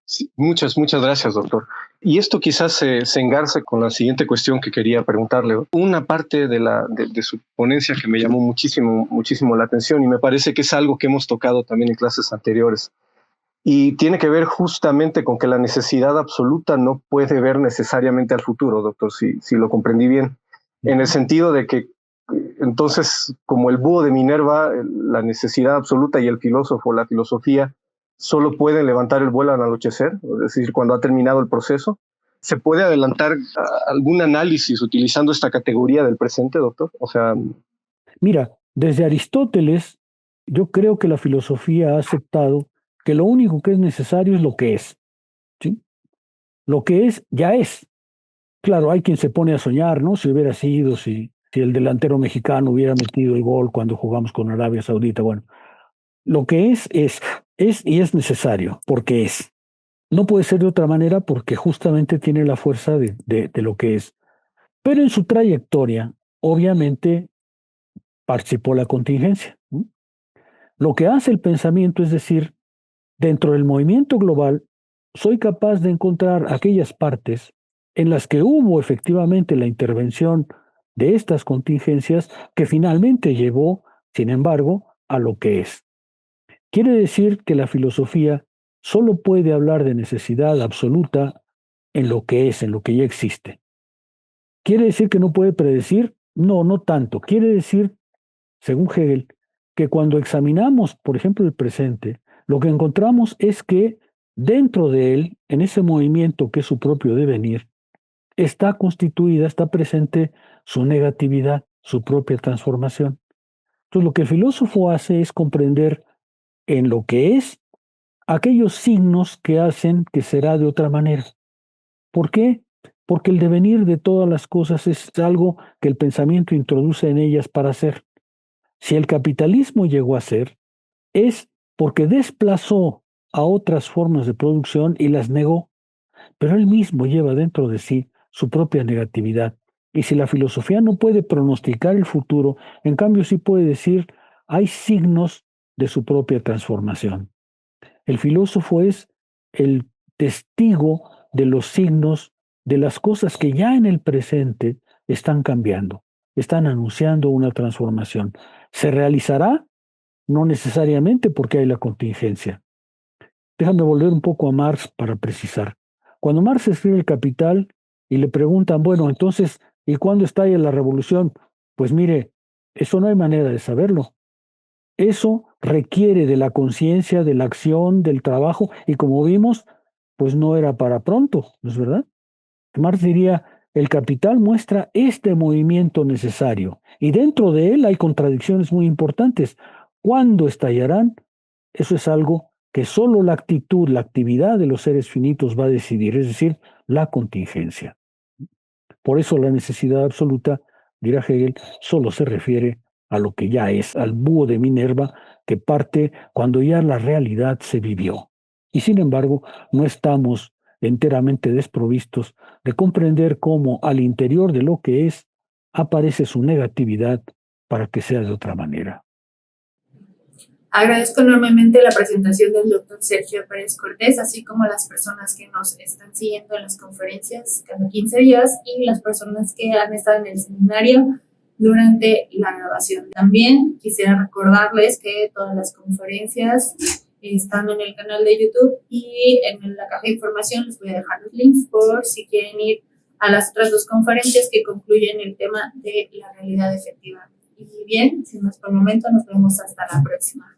Sí, muchas gracias, doctor. Y esto quizás se engarce con la siguiente cuestión que quería preguntarle. Una parte de su ponencia que me llamó muchísimo la atención y me parece que es algo que hemos tocado también en clases anteriores. Y tiene que ver justamente con que la necesidad absoluta no puede ver necesariamente al futuro, doctor, si lo comprendí bien. En el sentido de que, entonces, como el búho de Minerva, la necesidad absoluta y el filósofo, la filosofía, solo pueden levantar el vuelo al anochecer, es decir, cuando ha terminado el proceso. ¿Se puede adelantar algún análisis utilizando esta categoría del presente, doctor? O sea, Mira, desde Aristóteles, yo creo que la filosofía ha aceptado que lo único que es necesario es lo que es, ¿sí? Lo que es, ya es. Claro, hay quien se pone a soñar, ¿no? Si hubiera sido, si el delantero mexicano hubiera metido el gol cuando jugamos con Arabia Saudita. Bueno, lo que es y es necesario, porque es. No puede ser de otra manera porque justamente tiene la fuerza de lo que es. Pero en su trayectoria, obviamente, participó la contingencia, ¿no? Lo que hace el pensamiento es decir, dentro del movimiento global, soy capaz de encontrar aquellas partes en las que hubo efectivamente la intervención de estas contingencias que finalmente llevó, sin embargo, a lo que es. Quiere decir que la filosofía solo puede hablar de necesidad absoluta en lo que es, en lo que ya existe. ¿Quiere decir que no puede predecir? No, no tanto. Quiere decir, según Hegel, que cuando examinamos, por ejemplo, el presente, lo que encontramos es que dentro de él, en ese movimiento que es su propio devenir, está constituida, está presente su negatividad, su propia transformación. Entonces, lo que el filósofo hace es comprender en lo que es aquellos signos que hacen que será de otra manera. ¿Por qué? Porque el devenir de todas las cosas es algo que el pensamiento introduce en ellas para ser. Si el capitalismo llegó a ser, es porque desplazó a otras formas de producción y las negó, pero él mismo lleva dentro de sí su propia negatividad. Y si la filosofía no puede pronosticar el futuro, en cambio sí puede decir, hay signos de su propia transformación. El filósofo es el testigo de los signos de las cosas que ya en el presente están cambiando, están anunciando una transformación. ¿Se realizará? No necesariamente porque hay la contingencia. Déjame volver un poco a Marx para precisar. Cuando Marx escribe El Capital y le preguntan, bueno, entonces, ¿y cuándo estalla la revolución? Pues mire, eso no hay manera de saberlo. Eso requiere de la conciencia, de la acción, del trabajo, y como vimos, pues no era para pronto, ¿no es verdad? Marx diría, el capital muestra este movimiento necesario, y dentro de él hay contradicciones muy importantes. ¿Cuándo estallarán? Eso es algo que solo la actitud, la actividad de los seres finitos va a decidir, es decir, la contingencia. Por eso la necesidad absoluta, dirá Hegel, solo se refiere a lo que ya es, al búho de Minerva, que parte cuando ya la realidad se vivió. Y sin embargo, no estamos enteramente desprovistos de comprender cómo al interior de lo que es aparece su negatividad para que sea de otra manera. Agradezco enormemente la presentación del doctor Sergio Pérez Cortés, así como a las personas que nos están siguiendo en las conferencias cada 15 días y las personas que han estado en el seminario durante la grabación. También quisiera recordarles que todas las conferencias están en el canal de YouTube y en la caja de información les voy a dejar los links por si quieren ir a las otras 2 conferencias que concluyen el tema de la realidad efectiva. Y bien, sin más por el momento, nos vemos hasta la próxima.